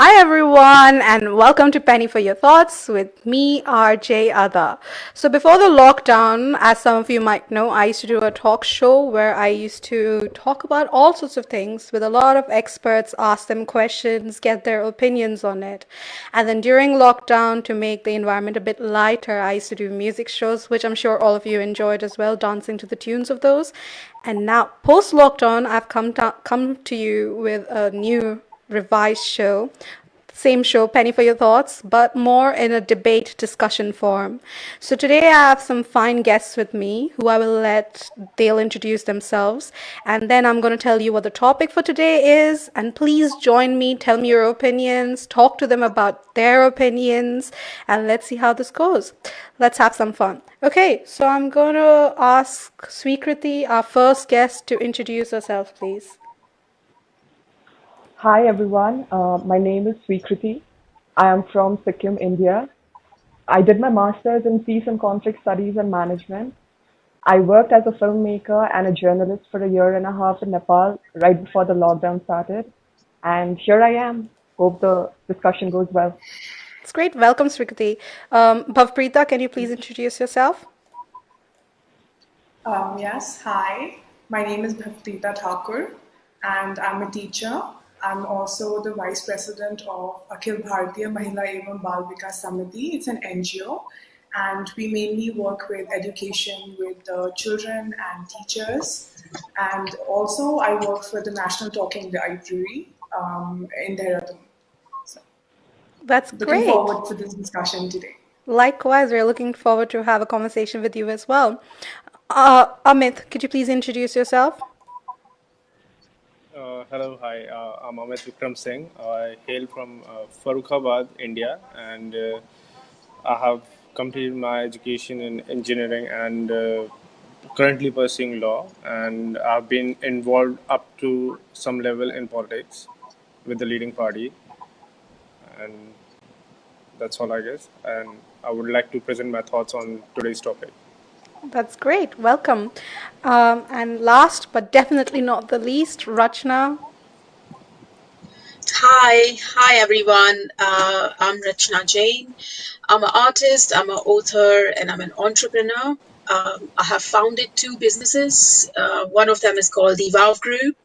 Hi everyone, and welcome to Penny for Your Thoughts with me, RJ Ada. So before the lockdown, as some of you might know, I used to do a talk show where I used to talk about all sorts of things with a lot of experts, ask them questions, get their opinions on it. And then during lockdown, to make the environment a bit lighter, I used to do music shows, which I'm sure all of you enjoyed as well, dancing to the tunes of those. And now, post lockdown, I've come to you with a new revised show. Same show, Penny for Your Thoughts, but more in a debate discussion form. So today I have some fine guests with me who I will let they'll introduce themselves, and then I'm going to tell you what the topic for today is. And please join me, tell me your opinions, talk to them about their opinions, and let's see how this goes. Let's have some fun. Okay, so I'm going to ask Sweekriti, our first guest, to introduce herself, please. Hi everyone, my name is Sweekriti. I am from Sikkim, India. I did my master's in peace and conflict studies and management. I worked as a filmmaker and a journalist for a year and a half in Nepal right before the lockdown started. And here I am. Hope the discussion goes well. It's great. Welcome, Srikriti. Bhavpreeta, can you please introduce yourself? Yes, hi. My name is Bhavtita Thakur, and I'm a teacher. I'm also the vice president of Akhil Bharatiya Mahila Evam Bal Vikas Samiti. It's an NGO, and we mainly work with education with children and teachers. And also, I work for the National Talking Library in Dehradun. So, That's looking great. forward to this discussion today. Likewise, we're looking forward to have a conversation with you as well. Amit, could you please introduce yourself? Hello, hi. I'm Amit Vikram Singh. I hail from Farrukhabad, India, and I have completed my education in engineering and currently pursuing law. And I've been involved up to some level in politics with the leading party, and that's all, I guess. And I would like to present my thoughts on today's topic. That's great. Welcome. And last but definitely not the least, Rachna. Hi everyone. I'm Rachna Jain. I'm an artist, I'm an author, and I'm an entrepreneur. I have founded two businesses. One of them is called the Evolve Group,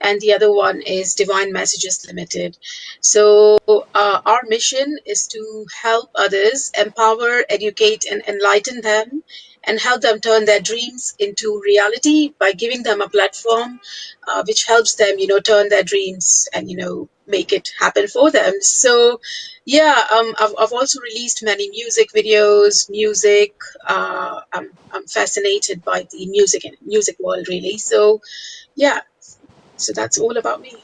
and the other one is Divine Messages Limited. So, our mission is to help others, empower, educate, and enlighten them, and help them turn their dreams into reality by giving them a platform which helps them, turn their dreams and, make it happen for them. So, yeah, I've also released many music videos, music. I'm fascinated by the music world, really. So, yeah, so that's all about me.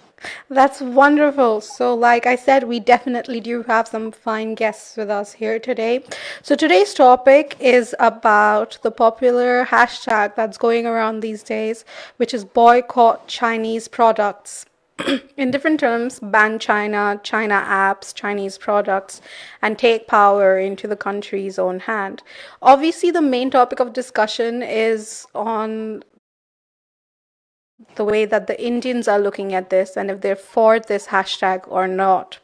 That's wonderful. So, like I said, we definitely do have some fine guests with us here today. So, today's topic is about the popular hashtag that's going around these days, which is boycott Chinese products. In different terms, ban China, China apps, Chinese products, and take power into the country's own hand. Obviously, the main topic of discussion is on the way that the Indians are looking at this and if they're for this hashtag or not.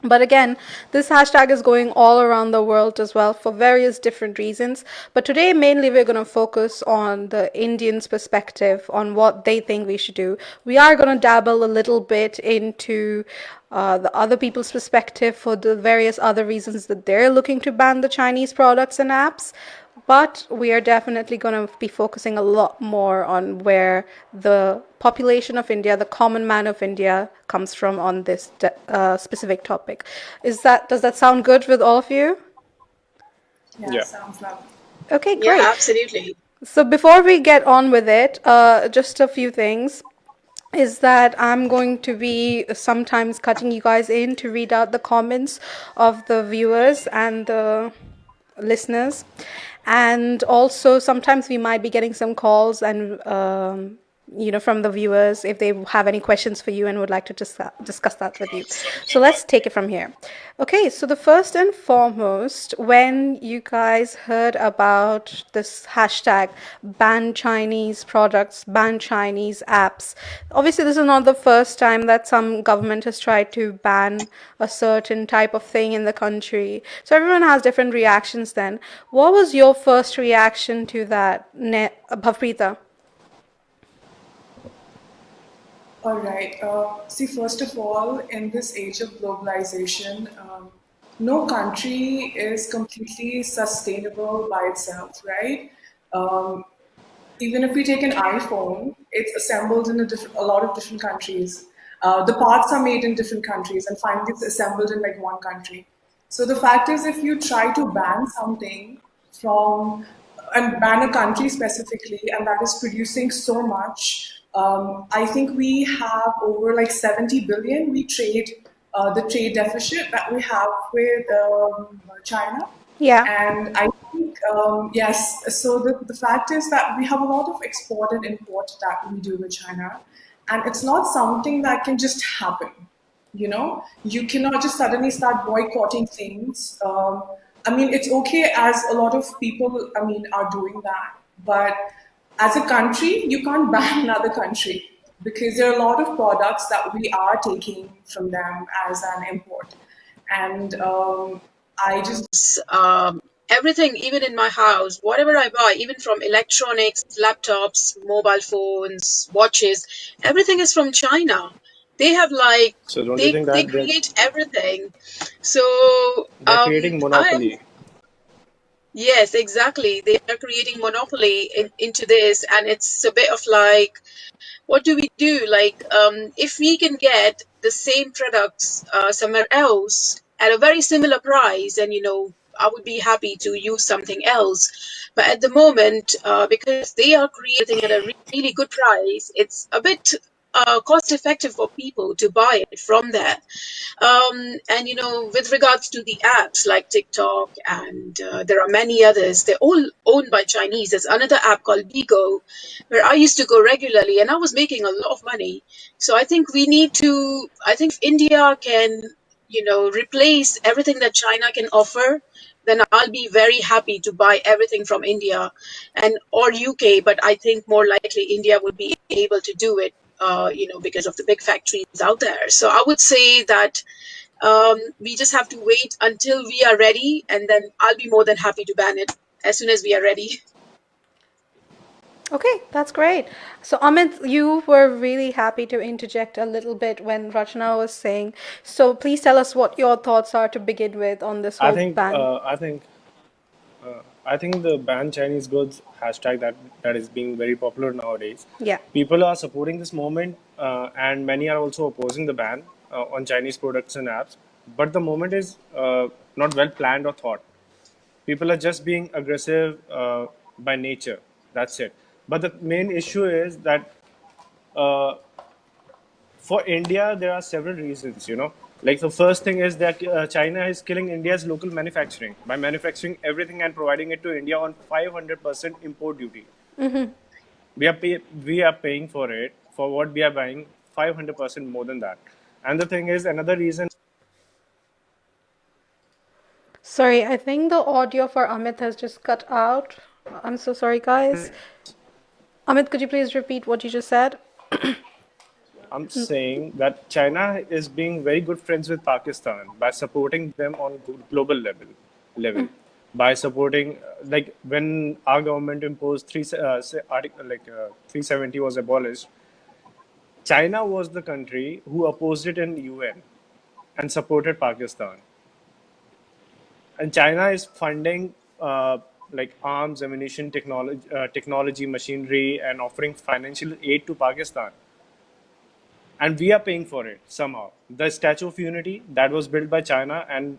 But again, this hashtag is going all around the world as well for various different reasons. But today, mainly, we're going to focus on the Indians' perspective on what they think we should do. We are going to dabble a little bit into the other people's perspective for the various other reasons that they're looking to ban the Chinese products and apps. But we are definitely going to be focusing a lot more on where the population of India, the common man of India, comes from on this specific topic. Does that sound good with all of you? Yeah, Yeah. sounds lovely. Okay, Yeah, great. absolutely. So before we get on with it, just a few things is that I'm going to be sometimes cutting you guys in to read out the comments of the viewers and the listeners. And also, sometimes we might be getting some calls and from the viewers if they have any questions for you and would like to discuss that with you. So let's take it from here. Okay, so the first and foremost, when you guys heard about this hashtag ban Chinese products, ban Chinese apps, obviously this is not the first time that some government has tried to ban a certain type of thing in the country. So everyone has different reactions then. What was your first reaction to that, Bhavpreeta? All right. See, first of all, in this age of globalization, no country is completely sustainable by itself, right? Um, Even if we take an iPhone, it's assembled in a lot of different countries. The parts are made in different countries, and finally it's assembled in like one country. So the fact is, if you try to ban something from and ban a country specifically, and that is producing so much, I think we have over like 70 billion. We trade the trade deficit that we have with China. Yeah. And I think, yes, so the fact is that we have a lot of export and import that we do with China. And it's not something that can just happen. You cannot just suddenly start boycotting things. I mean, it's okay as a lot of people, I mean, are doing that. But as a country, you can't ban another country because there are a lot of products that we are taking from them as an import. And I just Everything, even in my house, whatever I buy, even from electronics, laptops, mobile phones, watches, everything is from China. They have like So don't you they think they that create everything. So they're creating I am monopoly? yes, exactly. They are creating monopoly into this, and it's a bit of like, what do we do? Like, if we can get the same products somewhere else at a very similar price, and I would be happy to use something else. But at the moment, because they are creating at a really good price, it's a bit cost effective for people to buy it from there. And with regards to the apps like TikTok and there are many others, they're all owned by Chinese. There's another app called Bigo where I used to go regularly and I was making a lot of money. So I think if India can, replace everything that China can offer, then I'll be very happy to buy everything from India and or UK. But I think more likely India would be able to do it, because of the big factories out there. So I would say that we just have to wait until we are ready, and then I'll be more than happy to ban it as soon as we are ready. Okay, that's great. So, Amit, you were really happy to interject a little bit when Rachna was saying. So, please tell us what your thoughts are to begin with on this I whole think ban. I think the ban Chinese goods hashtag that is being very popular nowadays. Yeah. People are supporting this movement, and many are also opposing the ban on Chinese products and apps. But the movement is not well planned or thought. People are just being aggressive by nature. That's it. But the main issue is that uh, for India, there are several reasons. Like the first thing is that China is killing India's local manufacturing by manufacturing everything and providing it to India on 500% import duty. We are paying for it for what we are buying 500% more than that. And the thing is, another reason. Sorry, I think the audio for Amit has just cut out. I'm so sorry, guys. Amit, could you please repeat what you just said? I'm saying that China is being very good friends with Pakistan by supporting them on global level by supporting like when our government imposed article 370 was abolished. China was the country who opposed it in UN and supported Pakistan. And China is funding like arms, ammunition, technology, machinery, and offering financial aid to Pakistan. And we are paying for it somehow. The Statue of Unity that was built by China and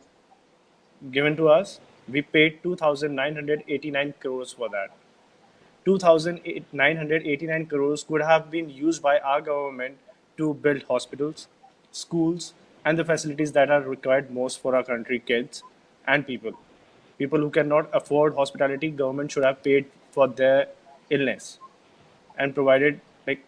given to us, we paid 2,989 crores for that. 2,989 crores could have been used by our government to build hospitals, schools, and the facilities that are required most for our country, kids and people. People who cannot afford hospitality, government should have paid for their illness and provided like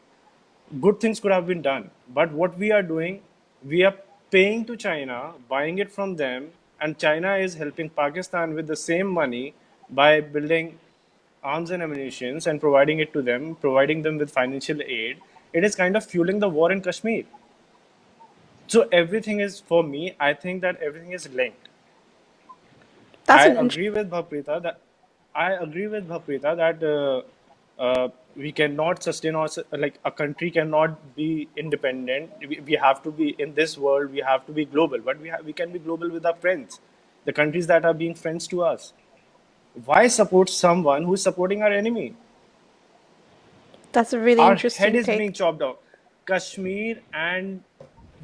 good things could have been done. But what we are doing, we are paying to China, buying it from them, and China is helping Pakistan with the same money by building arms and ammunitions and providing it to them, providing them with financial aid. It is kind of fueling the war in Kashmir. So everything is, for me, I think that everything is linked. That's I an agree with Bhaprita that we cannot sustain our, like a country cannot be independent. We have to be in this world. We have to be global, but we can be global with our friends, the countries that are being friends to us. Why support someone who is supporting our enemy? that's a really Our head interesting is take. being chopped off. Kashmir and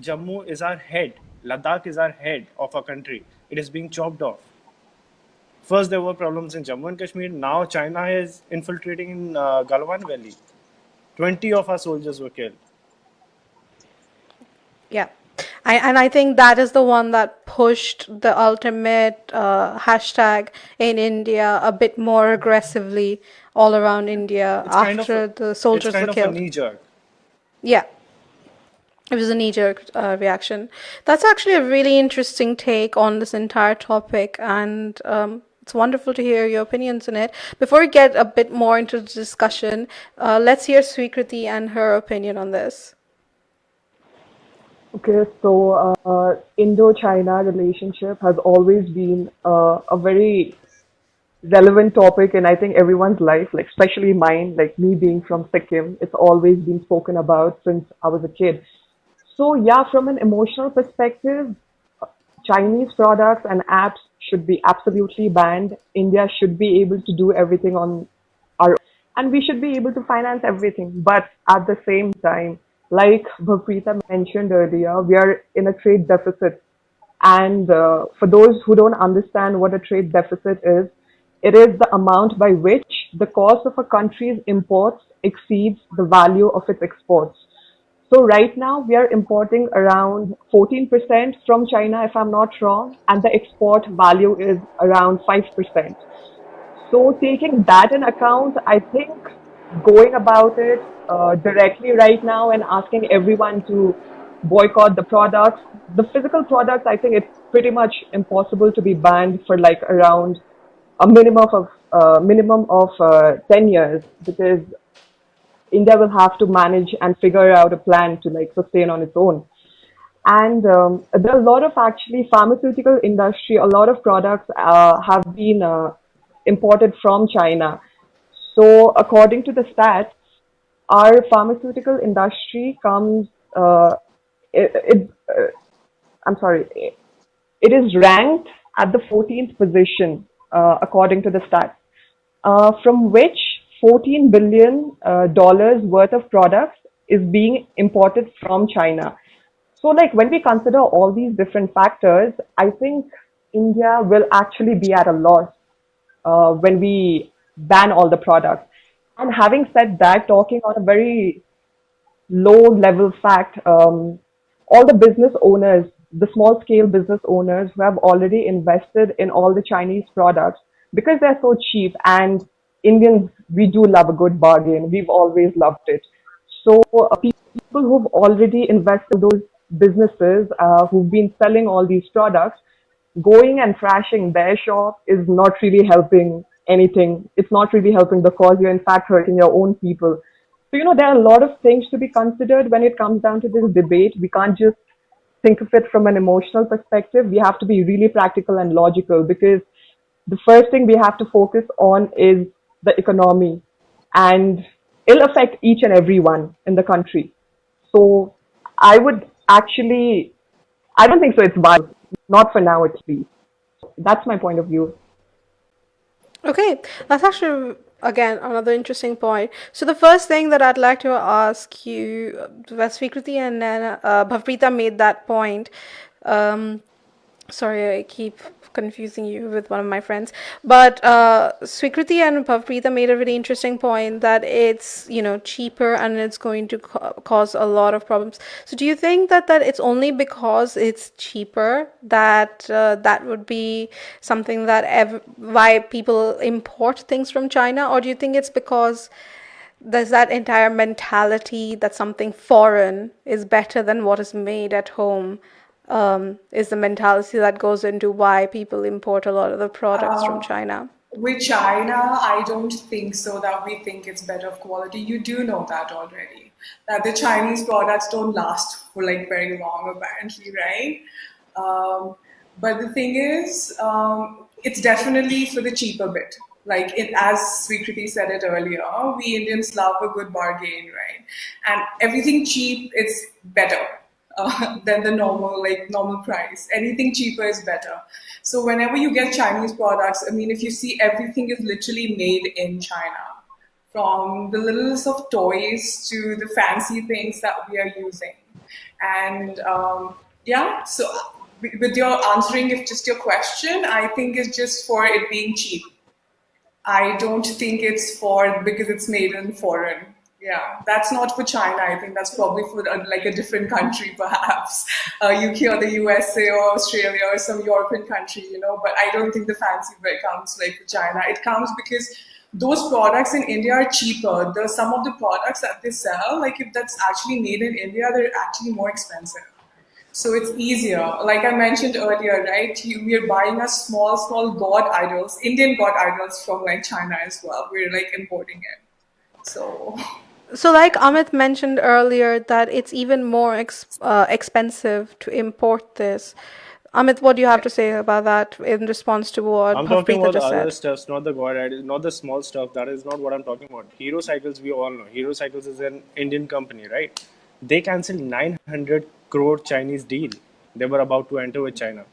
Jammu is our head. Ladakh is our head of our country. It is being chopped off. First, there were problems in Jammu and Kashmir. Now, China is infiltrating in Galwan Valley. 20 of our soldiers were killed. Yeah. And I think that is the one that pushed the ultimate hashtag in India a bit more aggressively all around India It's kind of a, after the it's soldiers were kind of a killed. knee jerk. Yeah, it was a knee-jerk reaction. That's actually a really interesting take on this entire topic, and it's wonderful to hear your opinions on it. Before we get a bit more into the discussion, let's hear Sweekriti and her opinion on this. Okay, so Indo-China relationship has always been a very relevant topic in I think everyone's life, like especially mine, like me being from Sikkim, it's always been spoken about since I was a kid. So yeah, from an emotional perspective, Chinese products and apps should be absolutely banned. India should be able to do everything on our and we should be able to finance everything. But at the same time, like Bhaprita mentioned earlier, we are in a trade deficit. And for those who don't understand what a trade deficit is, it is the amount by which the cost of a country's imports exceeds the value of its exports. So right now we are importing around 14% from China, if I'm not wrong, and the export value is around 5%. So taking that in account, I think going about it directly right now and asking everyone to boycott the products, the physical products, I think it's pretty much impossible to be banned for like around a minimum of 10 years because India will have to manage and figure out a plan to like sustain on its own. And there are a lot of actually pharmaceutical industry, a lot of products have been imported from China. So according to the stats, our pharmaceutical industry comes, I'm sorry, it is ranked at the 14th position according to the stats, from which $14 billion dollars worth of products is being imported from China. So, like when we consider all these different factors, I think India will actually be at a loss when we ban all the products. And having said that, talking on a very low level fact, all the business owners, the small scale business owners who have already invested in all the Chinese products because they're so cheap and Indians, we do love a good bargain. We've always loved it. So people who've already invested in those businesses who've been selling all these products, going and trashing their shop is not really helping anything. It's not really helping the cause. You're in fact hurting your own people. So, there are a lot of things to be considered when it comes down to this debate. We can't just think of it from an emotional perspective. We have to be really practical and logical because the first thing we have to focus on is the economy and it'll affect each and every one in the country. So I would actually, I don't think so it's viable, not for now at least. That's my point of view. Okay, that's actually again another interesting point. So the first thing that I'd like to ask you, Sweekriti and then Bhavrita made that point. Um, Sorry, I keep confusing you with one of my friends. But Swikriti and Bhavpreeta made a really interesting point that it's, cheaper and it's going to cause a lot of problems. So do you think that it's only because it's cheaper that that would be something that why people import things from China? Or do you think it's because there's that entire mentality that something foreign is better than what is made at home, is the mentality that goes into why people import a lot of the products from China. With China, I don't think so that we think it's better quality. You do know that already. That the Chinese products don't last for like very long, apparently, right? Um, but the thing is, it's definitely for the cheaper bit. Like it, as Sweekriti said it earlier, we Indians love a good bargain, right? And everything cheap, it's better than the normal price. Anything cheaper is better. So whenever you get Chinese products, I mean, if you see, everything is literally made in China, from the littlest of toys to the fancy things that we are using. And yeah, so with your answering, if just your question, I think it's just for it being cheap. I don't think it's for because it's made in foreign. Yeah, that's not for China. I think that's probably for like a different country, perhaps UK or the USA or Australia or some European country, you know. But I don't think the fancy bit comes like for China. It comes because those products in India are cheaper. The some of the products that they sell, like if that's actually made in India, they're actually more expensive. So it's easier. Like I mentioned earlier, right? We are buying a small god idols, Indian god idols from like China as well. We're like importing it. So So, like Amit mentioned earlier, that it's even more expensive to import this. Amit, what do you have to say about that in response to what I'm talking Bhavpreeta about the just other said? stuffs, not the god idol, not the small stuff. That is not what I'm talking about. Hero Cycles, we all know. Hero Cycles is an Indian company, right? They canceled 900 crore Chinese deal. They were about to enter with China.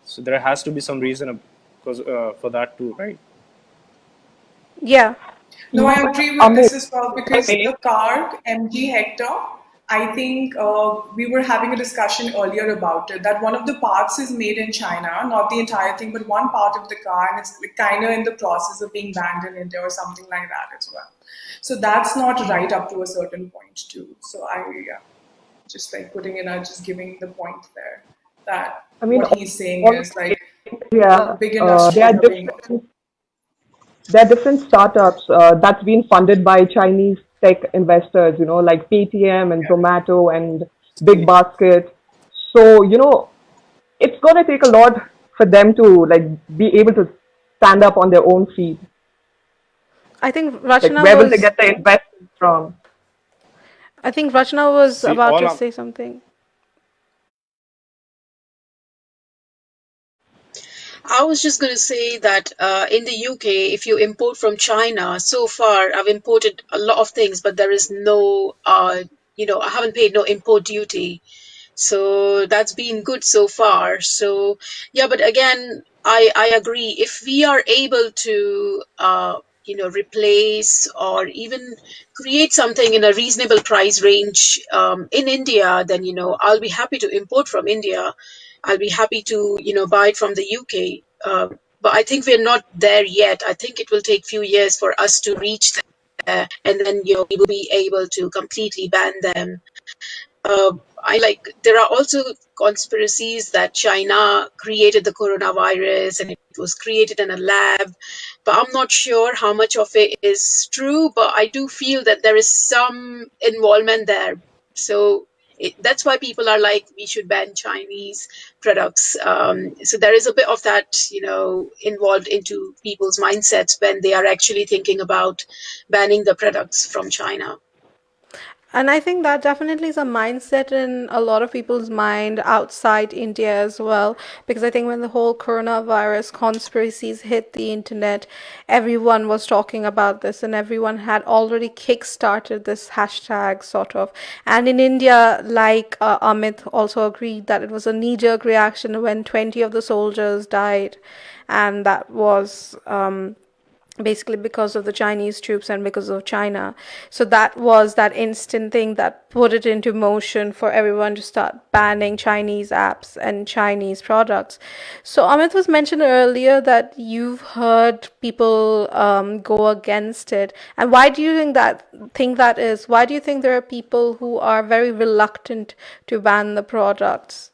So there has to be some reason because for that too, right? Yeah. no, I Yeah, agree with Amit, this as well if I because may. the car MG Hector, I think we were having a discussion earlier about it that one of the parts is made in China, not the entire thing, but one part of the car, and it's kind of in the process of being banned in India or something like that as well. So that's not right up to a certain point too. So I yeah, just like putting in, just giving the point there that I mean, what he's saying all is like India, big there industries are are being. different startups that's been funded by Chinese tech investors, you know, like Paytm and Zomato and Big Basket. So, you know, it's going to take a lot for them to like be able to stand up on their own feet. I think Like, Rachna where will they was get the investment from? I think Rachna was See, about all to I'm say something. I was just going to say that in the UK, if you import from China, so far I've imported a lot of things, but there is no, I haven't paid no import duty. So that's been good so far. So yeah, but again, I agree. If we are able to, replace or even create something in a reasonable price range in India, then I'll be happy to import from India. I'll be happy to buy it from the UK. But I think we're not there yet. I think it will take few years for us to reach there, and then we will be able to completely ban them. uh, I like there are also conspiracies that China created the coronavirus and it was created in a lab, but I'm not sure how much of it is true. But I do feel that there is some involvement there. So that's why people are like, we should ban Chinese products. So there is a bit of that, involved into people's mindsets when they are actually thinking about banning the products from China. And I think that definitely is a mindset in a lot of people's mind outside India as well. Because I think when the whole coronavirus conspiracies hit the internet, everyone was talking about this and everyone had already kick-started this hashtag sort of. And in India, like Amit also agreed that it was a knee-jerk reaction when 20 of the soldiers died. And that was basically because of the Chinese troops and because of China. So that was that instant thing that put it into motion for everyone to start banning Chinese apps and Chinese products. So Amit was mentioned earlier that you've heard people go against it. And why do you think that is? Why do you think there are people who are very reluctant to ban the products?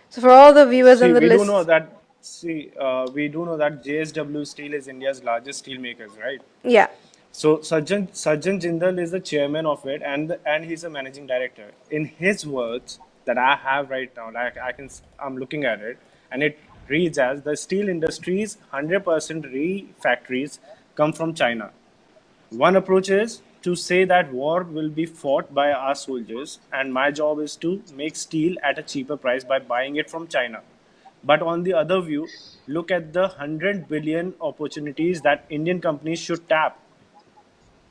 So for all the viewers see and the we do know lists, that. See, we do know that JSW Steel is India's largest steel makers, right? Yeah. So Sajjan Jindal is the chairman of it, and he's a managing director. In his words that I have right now, like I'm looking at it, and it reads as the steel industry's 100% factories come from China. One approach is to say that war will be fought by our soldiers, and my job is to make steel at a cheaper price by buying it from China. But on the other view, look at the 100 billion opportunities that Indian companies should tap.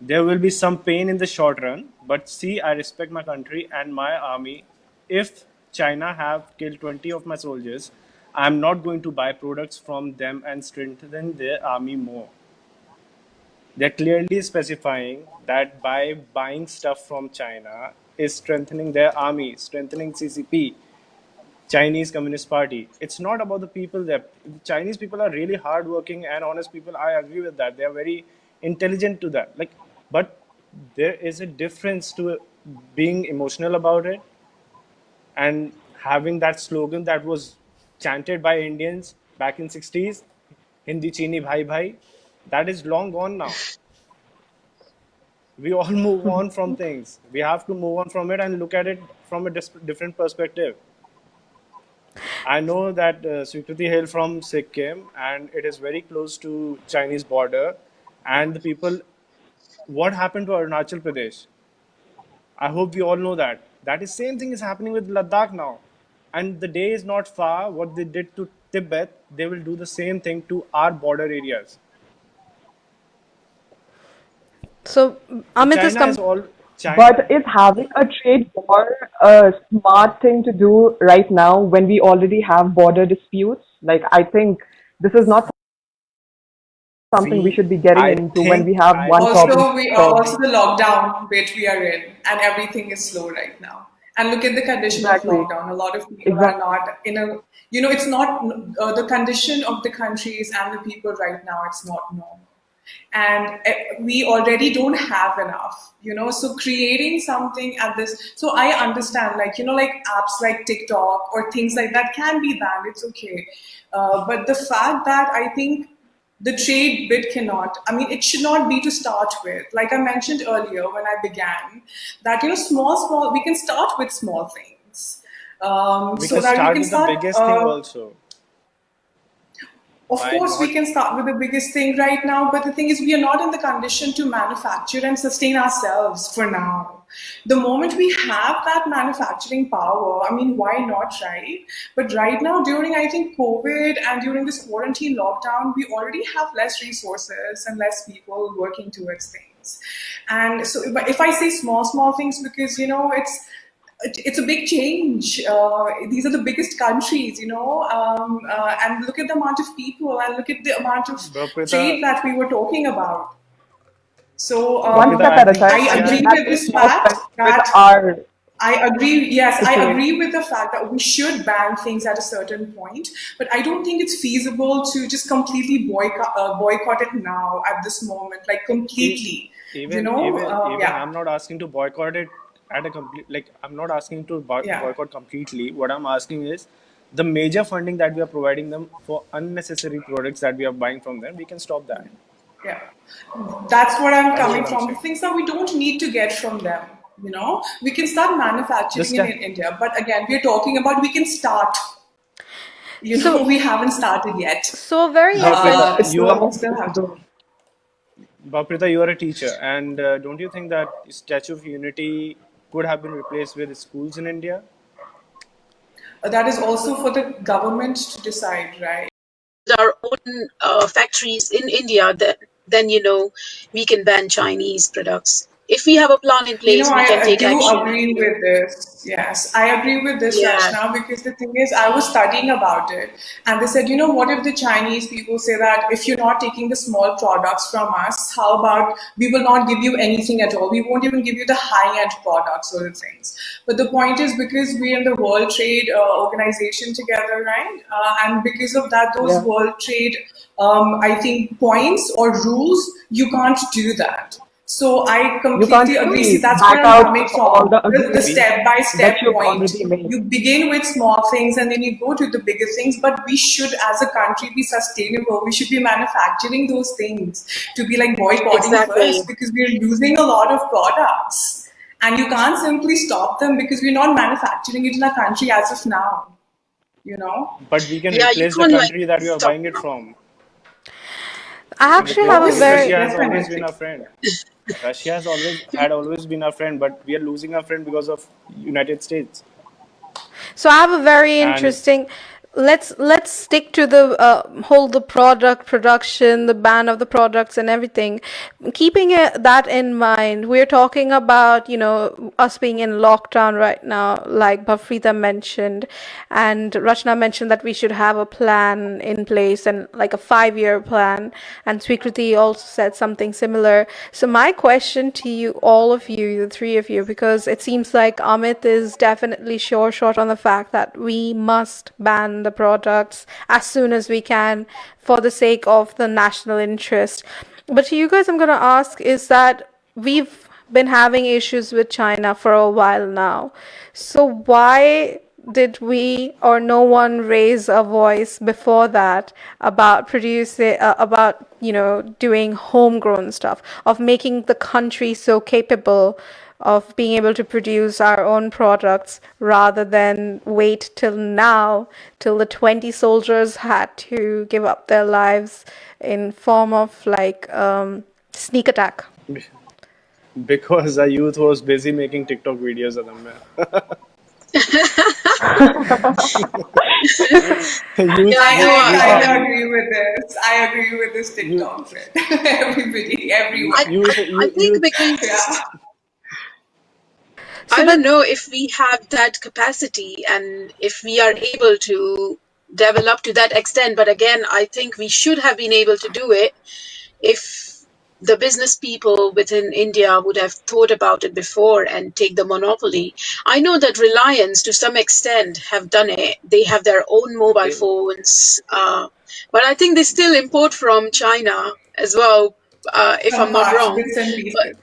There will be some pain in the short run, but see, I respect my country and my army. If China have killed 20 of my soldiers, I'm not going to buy products from them and strengthen their army more. They're clearly specifying that by buying stuff from China is strengthening their army, strengthening CCP, Chinese Communist Party. It's not about the people there. Chinese people are really hardworking and honest people. I agree with that. They are very intelligent to that. Like, but there is a difference to being emotional about it and having that slogan that was chanted by Indians back in 60s, Hindi Chini Bhai Bhai. That is long gone now. We all move on from things. We have to move on from it and look at it from a different perspective. I know that Swikriti hail from Sikkim and it is very close to Chinese border. And the people, what happened to Arunachal Pradesh? I hope we all know that. That is same thing is happening with Ladakh now. And the day is not far. What they did to Tibet, they will do the same thing to our border areas. So Amit is China is all China. But is having a trade war a smart thing to do right now when we already have border disputes? Like, I think this is not something we should be getting I into when think we have one problem Also, we to are solve. also the lockdown bit we are in, and everything is slow right now. And look at the condition of Exactly. lockdown. A lot of people are not in a, it's not the condition of the countries and the people right now. It's not normal, and we already don't have enough. So creating something at this. So I understand, like like apps like TikTok or things like that can be banned. It's okay, but the fact that I think the trade bit cannot, I mean, it should not be to start with. Like I mentioned earlier when I began, that, small, we can start with small things. We So can that we start can with the start, biggest thing also. of Why course, we not? can start with the biggest thing right now, but the thing is, we are not in the condition to manufacture and sustain ourselves for now. The moment we have that manufacturing power, I mean, why not, right? But right now, during I think COVID and during this quarantine lockdown, we already have less resources and less people working towards things. And so, if I say small things, because it's a big change. These are the biggest countries, and look at the amount of people and look at the amount of Bapita, trade that we were talking about. So One Bapita, step I at a think, time. I I yeah, think agree that with makes this more fact sense with that our I agree. Yes, I situation. agree with the fact that we should ban things at a certain point, but I don't think it's feasible to just completely boycott it now at this moment, like completely. even Yeah, I'm not asking to boycott it at a complete, like I'm not asking to yeah. boycott completely. What I'm asking is the major funding that we are providing them for unnecessary products that we are buying from them, we can stop that. Yeah, that's what I'm That's coming what I'm from. The saying. things that we don't need to get from them. We can start manufacturing Just in India, but again, we're talking about we can start. So We haven't started yet. so very Bapita, It's a you are We long still way to have to. go. Bapita, you are a teacher, and don't you think that Statue of Unity could have been replaced with schools in India? That is also for the government to decide, right? Our own factories in India, then we can ban Chinese products. If we have a plan in place, we can I take do action. agree with this. Yes, I agree with this, Yeah. Rachna, because the thing is, I was studying about it, and they said, what if the Chinese people say that if you're not taking the small products from us, how about we will not give you anything at all? We won't even give you the high-end products or the things. But the point is, because we're in the World Trade Organization together, right? And because of that, those Yeah. World Trade, I think, points or rules, you can't do that. So I You can't completely agree. See, really that's back where I'm out coming of all from. the The agreements step by that step you've point. already made. You begin with small things and then you go to the bigger things. But we should, as a country, be sustainable. We should be manufacturing those things to be like boycotting Exactly. first because we're losing a lot of products. And you can't simply stop them because we're not manufacturing it in our country as of now, you know? But we can Yeah, you replace the can't like country that we are stop buying it now. from. I We can actually replace have a them. Obviously, very Russia has always been definitely. our friend. Russia has always been our friend, but we are losing our friend because of United States. So I have a very And interesting. Let's stick to the whole the product production, the ban of the products and everything. Keeping that in mind, we're talking about us being in lockdown right now, like Bafrita mentioned, and Rachna mentioned that we should have a plan in place and like a 5-year plan. And Swikriti also said something similar. So my question to you, all of you, the three of you, because it seems like Amit is definitely short on the fact that we must ban the products as soon as we can for the sake of the national interest. But to you guys, I'm going to ask is that we've been having issues with China for a while now. So why did we or no one raise a voice before that about producing about doing homegrown stuff, of making the country so capable of being able to produce our own products rather than wait till now, till the 20 soldiers had to give up their lives in form of like sneak attack? because our youth was busy making TikTok videos of them, Yeah, youth, I know. I youth kind are of agree with this. I agree with this you, TikTok trend. Everybody, I, everyone. I, youth, I youth, think youth. because Yeah. So I don't that know if we have that capacity and if we are able to develop to that extent. But again, I think we should have been able to do it if the business people within India would have thought about it before and take the monopoly. I know that Reliance, to some extent, have done it. They have their own mobile They, phones, but I think they still import from China as well, if Some I'm not parts, wrong. bits and But pieces.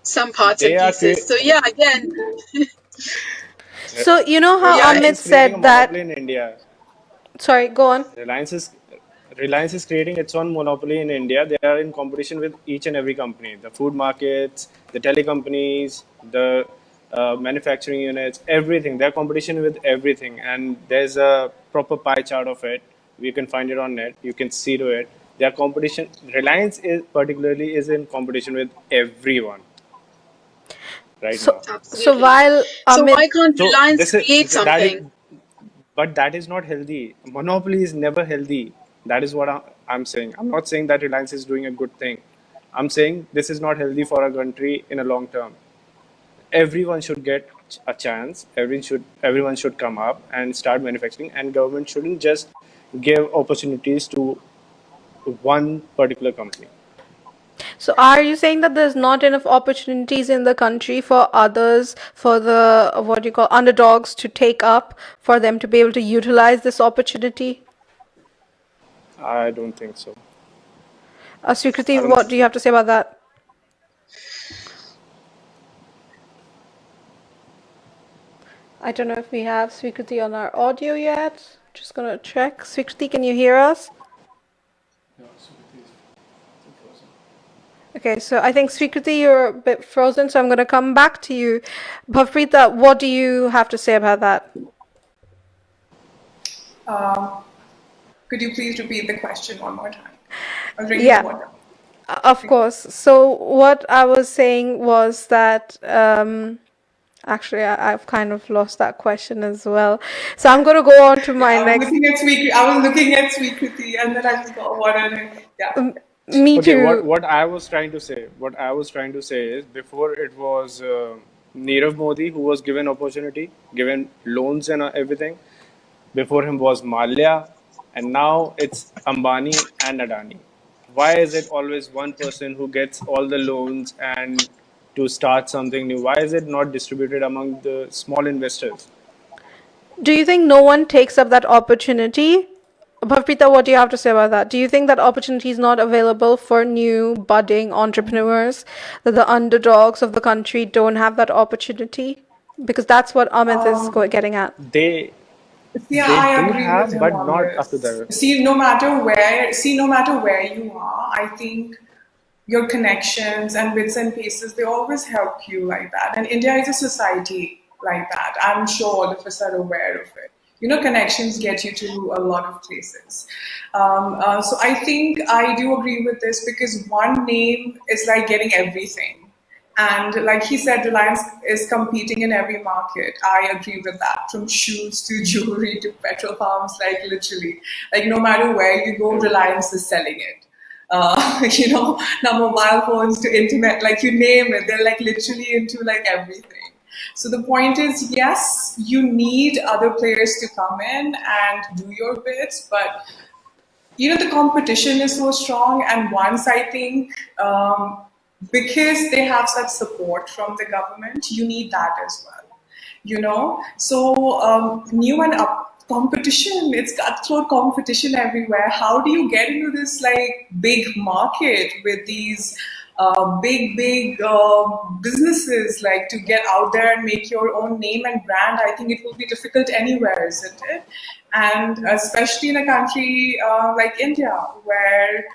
some parts they and are pieces. So yeah, again, so you know so how yeah, Reliance Amit is creating a said monopoly that. in India. Sorry, go on. Reliance is Reliance is creating its own monopoly in India. They are in competition with each and every company, the food markets, the tele companies, the manufacturing units, everything. They're competition with everything, and there's a proper pie chart of it. You can find it on net. You can see to it. Their competition. Reliance is particularly is in competition with everyone right So now. so absolutely. while So Amit why can't So Reliance this is create that is, something? but that is not healthy. Monopoly is never healthy. That is what I'm saying. I'm not saying that Reliance is doing a good thing. I'm saying this is not healthy for our country in a long term. Everyone should get a chance. Everyone should come up and start manufacturing, and government shouldn't just give opportunities to one particular company. So are you saying that there's not enough opportunities in the country for others, for the what you call underdogs to take up, for them to be able to utilize this opportunity? I don't think so. Swikriti, I don't. what do you have to say about that? I don't know if we have Swikriti on our audio yet. Just gonna check. Swikriti, can you hear us? Okay, so I think Swikriti, you're a bit frozen, so I'm gonna come back to you. Bhavrita, what do you have to say about that? Um, could you please repeat the question one more time? I was drinking Yeah. water. Of course. So what I was saying was that actually I've kind of lost that question as well. So I'm going to go on to Yeah, my I was next. looking at I was looking at Sweekriti, and then I just got water. And yeah. Me Okay, what too. what I was trying to say, is before it was Nirav Modi who was given opportunity, given loans and everything. Before him was Malia, and now it's Ambani and Adani. Why is it always one person who gets all the loans and to start something new? Why is it not distributed among the small investors? Do you think no one takes up that opportunity? Bhavpreeta, what do you have to say about that? Do you think that opportunity is not available for new budding entrepreneurs, that the underdogs of the country don't have that opportunity? Because that's what Amit is getting at. They Yeah, they I do agree with have, him but on not up to this. the. No matter where you are, I think your connections and bits and pieces, they always help you like that. And India is a society like that. I'm sure all of us are aware of it. You know, connections get you to a lot of places. So I think I do agree with this because one name is like getting everything. And like he said, Reliance is competing in every market. I agree with that. From shoes to jewelry to petrol pumps, like literally, like no matter where you go, Reliance is selling it. Now mobile phones to internet, like you name it, they're like literally into like everything. So the point is, yes, you need other players to come in and do your bits, but the competition is so strong. And once I think, because they have such support from the government, you need that as well. So new and up competition, it's cutthroat competition everywhere. How do you get into this like big market with these big businesses, like to get out there and make your own name and brand? I think it will be difficult anywhere, isn't it? And especially in a country like India, where,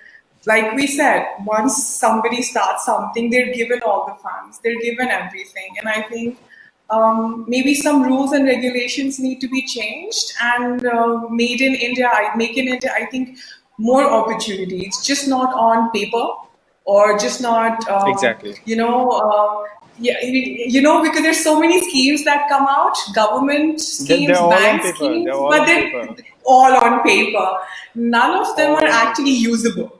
like we said, once somebody starts something, they're given all the funds, they're given everything. And I think maybe some rules and regulations need to be changed and make in India, I think more opportunities, just not on paper or just not, Exactly. yeah, because there's so many schemes that come out, government They're schemes, all on bank paper. They're schemes, all but on they're paper. all on paper. None of them All are on paper. actually usable.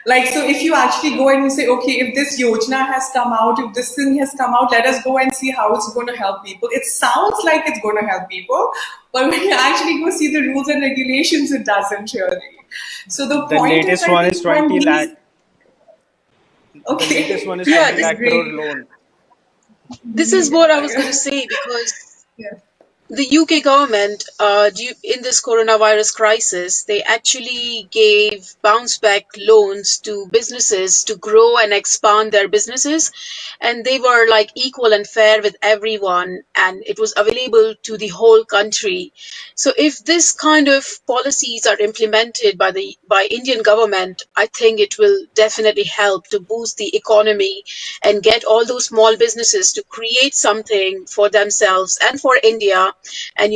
Like, so if you actually go and you say, okay, if this yojana has come out, if this thing has come out, let us go and see how it's going to help people. It sounds like it's going to help people, but when you actually go see the rules and regulations, it doesn't really. So the The point is, latest I one is think when 20 these, lakh. The latest one okay, is Yeah, 20 this, lakh crore agree. loan. this is what I was going to say because Yeah. the UK government, in this coronavirus crisis, they actually gave bounce back loans to businesses to grow and expand their businesses. And they were like equal and fair with everyone, and it was available to the whole country. So if this kind of policies are implemented by Indian government, I think it will definitely help to boost the economy and get all those small businesses to create something for themselves and for India. And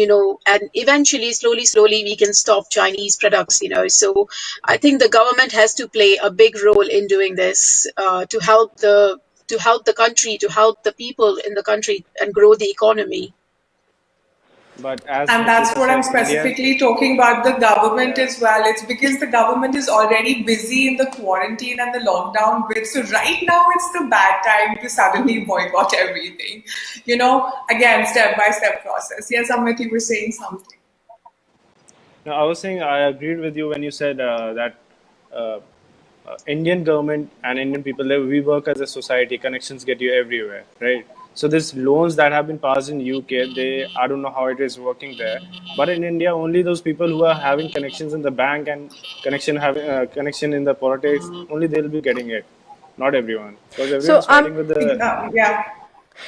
and eventually, slowly we can stop Chinese products. So I think the government has to play a big role in doing this, to help the country, to help the people in the country and grow the economy. But as And that's Bhavpreeta what I'm said, India, specifically talking about the government yeah. as well. It's because the government is already busy in the quarantine and the lockdown bit. So right now it's the bad time to suddenly boycott everything. Again, step by step process. Yes, Amit, you were saying something. No, I was saying I agreed with you when you said that uh, Indian government and Indian people, we work as a society. Connections get you everywhere, right? So these loans that have been passed in UK, I don't know how it is working there, but in India, only those people who are having connections in the bank and connection in the politics, only they'll be getting it. Not everyone, because So everyone's fighting with the. Yeah.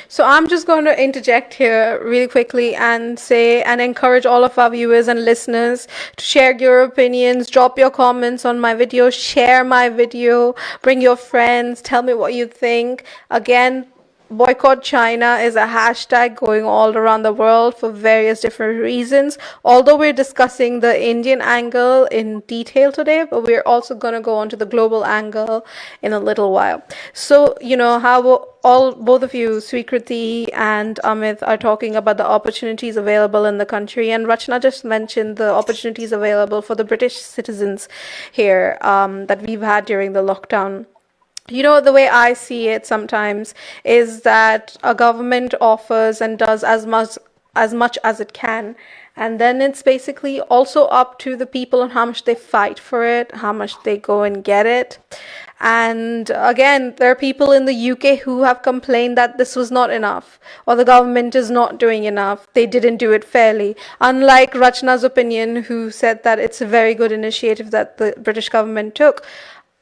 So I'm just going to interject here really quickly and say and encourage all of our viewers and listeners to share your opinions, drop your comments on my video, share my video, bring your friends, tell me what you think. Again, boycott China is a hashtag going all around the world for various different reasons. Although we're discussing the Indian angle in detail today, but we're also going to go on to the global angle in a little while. So, how both of you, Swikriti and Amit, are talking about the opportunities available in the country, and Rachna just mentioned the opportunities available for the British citizens here that we've had during the lockdown. The way I see it sometimes is that a government offers and does as much as it can, And then it's basically also up to the people on how much they fight for it, how much they go and get it. And again, there are people in the UK who have complained that this was not enough, or the government is not doing enough. They didn't do it fairly. Unlike Rachna's opinion, who said that it's a very good initiative that the British government took.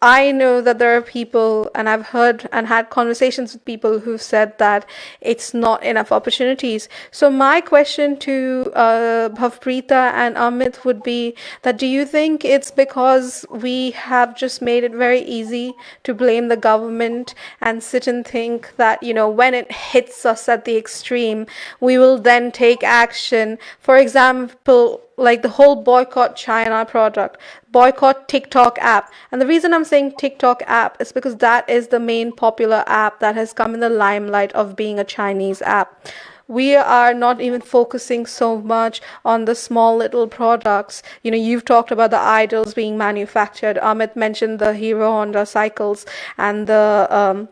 I know that there are people, and I've heard and had conversations with people who've said that it's not enough opportunities. So my question to Bhavpreeta and Amit would be that, do you think it's because we have just made it very easy to blame the government and sit and think that, when it hits us at the extreme, we will then take action? For example, like the whole boycott China product, boycott TikTok app. And the reason I'm saying TikTok app is because that is the main popular app that has come in the limelight of being a Chinese app. We are not even focusing so much on the small little products. You've talked about the idols being manufactured. Amit mentioned the Hero Honda cycles and the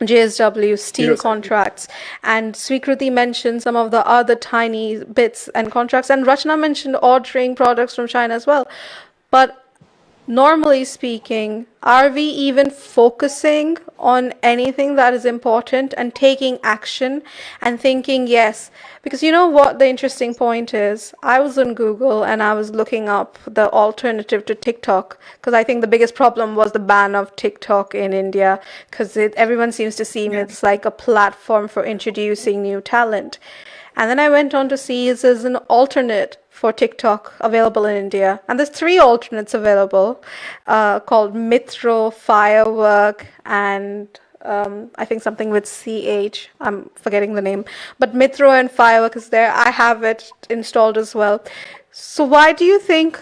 JSW steel contracts, and Swikriti mentioned some of the other tiny bits and contracts, and Rachna mentioned ordering products from China as well. But normally speaking, are we even focusing on anything that is important and taking action and thinking, yes? Because you know what the interesting point is? I was on Google and I was looking up the alternative to TikTok, because I think the biggest problem was the ban of TikTok in India, because everyone seems to see it's like a platform for introducing new talent. And then I went on to see is there's an alternate for TikTok available in India. And there's 3 alternates available called Mitro, Firework, and I think something with CH. I'm forgetting the name. But Mitro and Firework is there. I have it installed as well. So why do you think,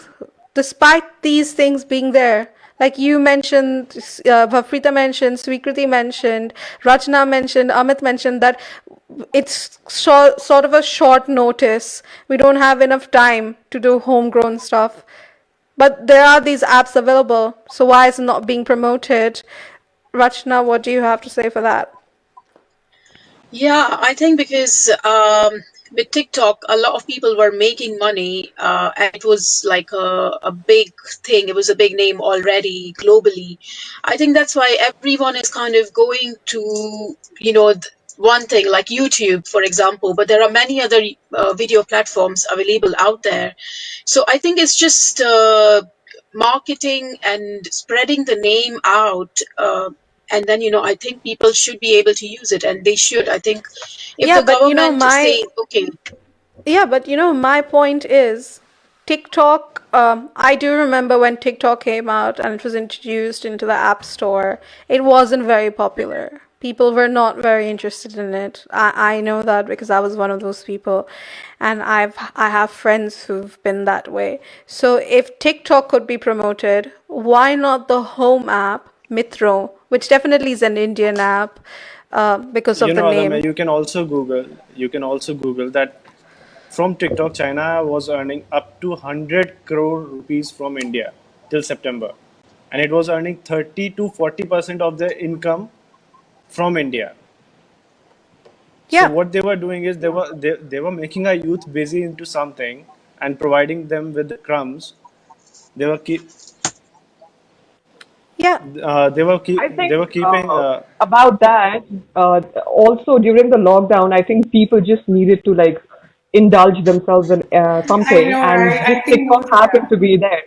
despite these things being there, like you mentioned, Bhavpreeta mentioned, Swikriti mentioned, Rachna mentioned, Amit mentioned, that it's sort of a short notice. We don't have enough time to do homegrown stuff. But there are these apps available. So why is it not being promoted? Rachna, what do you have to say for that? Yeah, I think because with TikTok, a lot of people were making money, and it was like a big thing. It was a big name already globally. I think that's why everyone is kind of going to, one thing like YouTube, for example, but there are many other video platforms available out there. So I think it's just marketing and spreading the name out. And then, I think people should be able to use it, and they should. I think if Yeah, the but government says, okay, my point is TikTok. I do remember when TikTok came out and it was introduced into the App Store, it wasn't very popular. People were not very interested in it. I know that because I was one of those people, and I have friends who've been that way. So if TikTok could be promoted, why not the home app Mitro, which definitely is an Indian app because of the name. Adame, you can also Google that from TikTok, China was earning up to 100 crore rupees from India till September. And it was earning 30 to 40% of their income from India. Yeah. So what they were doing is they were making our youth busy into something and providing them with the crumbs. They were keeping about that. Also during the lockdown, I think people just needed to like indulge themselves in something, I know, and right? I this think TikTok happened to be there.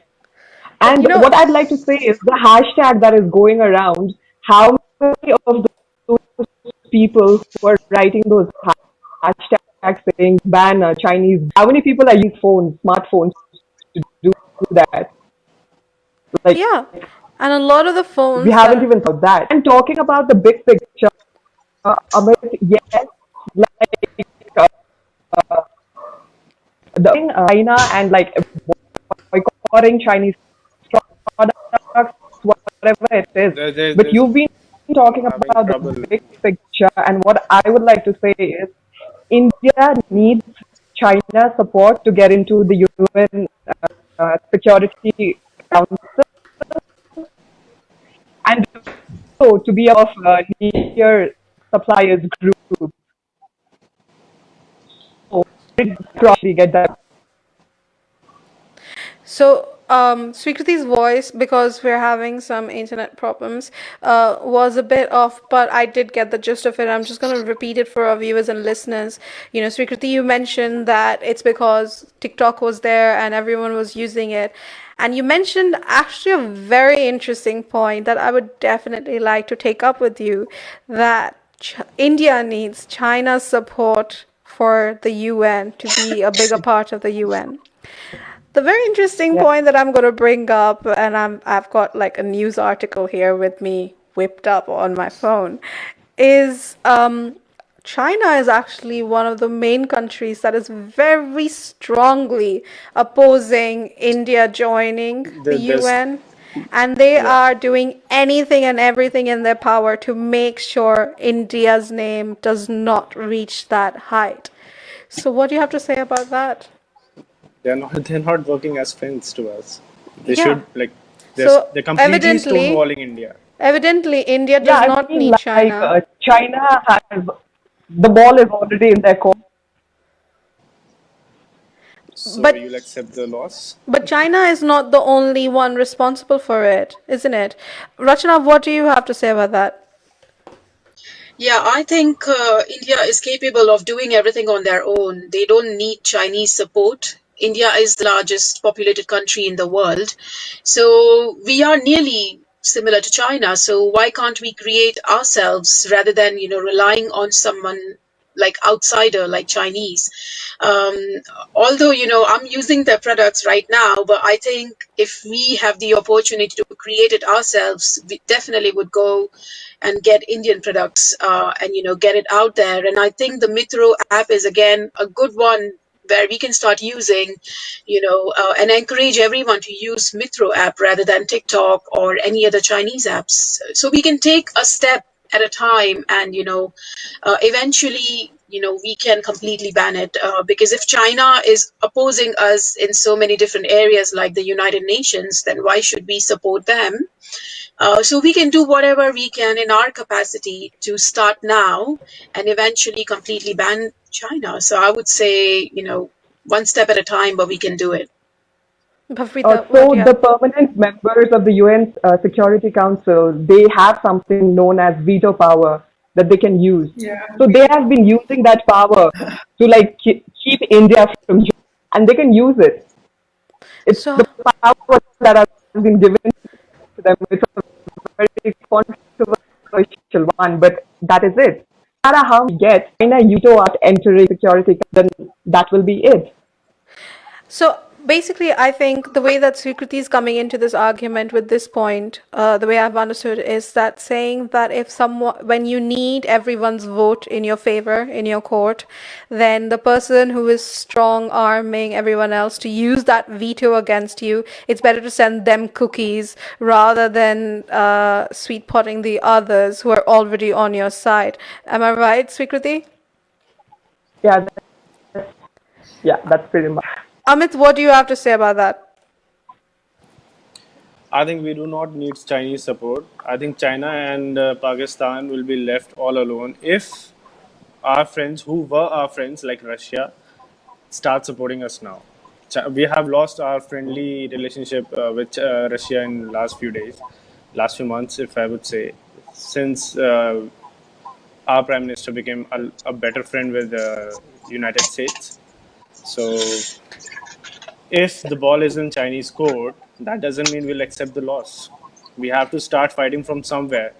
But And you know, what I'd like to say is the hashtag that is going around. How many of those people who are writing those hashtags saying ban Chinese? How many people are using smartphones to do that? Like, yeah, and a lot of the phones we haven't that even thought that. And talking about the big picture, Amit, yes, like the China and like boycotting Chinese products, whatever it is. But you've been talking having about trouble. the big picture, and what I would like to say is India needs China support to get into the UN Security Council, and so to be of nuclear suppliers group. So probably get that. So, Swikriti's voice, because we're having some internet problems, was a bit off, but I did get the gist of it. I'm just going to repeat it for our viewers and listeners. Swikriti, you mentioned that it's because TikTok was there and everyone was using it. And you mentioned actually a very interesting point that I would definitely like to take up with you, that India needs China's support for the UN to be a bigger part of the UN. The very interesting Yeah. point that I'm going to bring up, and I've got like a news article here with me whipped up on my phone, is China is actually one of the main countries that is very strongly opposing India joining the There's UN. And they yeah. are doing anything and everything in their power to make sure India's name does not reach that height. So, what do you have to say about that? They're not working as friends to us. They Yeah. should like So they're completely evidently, stonewalling India. evidently, India Yeah, does I not mean, need China. China has the ball is already in their court. So But you'll accept the loss. but China is not the only one responsible for it, isn't it? Rachana, what do you have to say about that? Yeah, I think India is capable of doing everything on their own. They don't need Chinese support. India is the largest populated country in the world. So we are nearly similar to China. So why can't we create ourselves rather than, relying on someone like outsider, like Chinese? Um, Although, I'm using their products right now, but I think if we have the opportunity to create it ourselves, we definitely would go and get Indian products and get it out there. And I think the Mitro app is again a good one where we can start using, and encourage everyone to use Mitro app rather than TikTok or any other Chinese apps. So we can take a step at a time, and eventually, we can completely ban it. Because if China is opposing us in so many different areas like the United Nations, then why should we support them? So we can do whatever we can in our capacity to start now and eventually completely ban China. So I would say, one step at a time, but we can do it. Bhavrita, what So do you the have? permanent members of the UN Security Council, they have something known as veto power that they can use. Yeah. So they have been using that power to like keep India from, and they can use it. It's So, the power that has been given to them. It's a very controversial one, but that is it. No matter how we get China veto at entering security, then that will be it. So basically, I think the way that Srikriti is coming into this argument with this point, the way I've understood is that saying that if someone, when you need everyone's vote in your favor in your court, then the person who is strong arming everyone else to use that veto against you, it's better to send them cookies rather than sweet potting the others who are already on your side. Am I right, Srikriti? Yeah, that's pretty much. Amit, what do you have to say about that? I think we do not need Chinese support. I think China and Pakistan will be left all alone if our friends, who were our friends like Russia, start supporting us now. We have lost our friendly relationship with Russia in last few days, last few months, if I would say, since our prime minister became a better friend with the United States. So if the ball is in Chinese court, that doesn't mean we'll accept the loss. We have to start fighting from somewhere.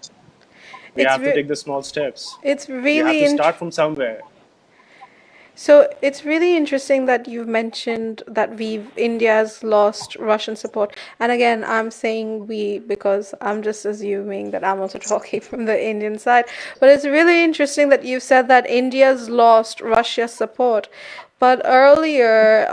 We It's have to re- take the small steps. it's We have really to start from somewhere. So it's really interesting that you've mentioned that India's lost Russian support. And again, I'm saying we because I'm just assuming that I'm also talking from the Indian side. But it's really interesting that you said that India's lost Russia's support. But earlier,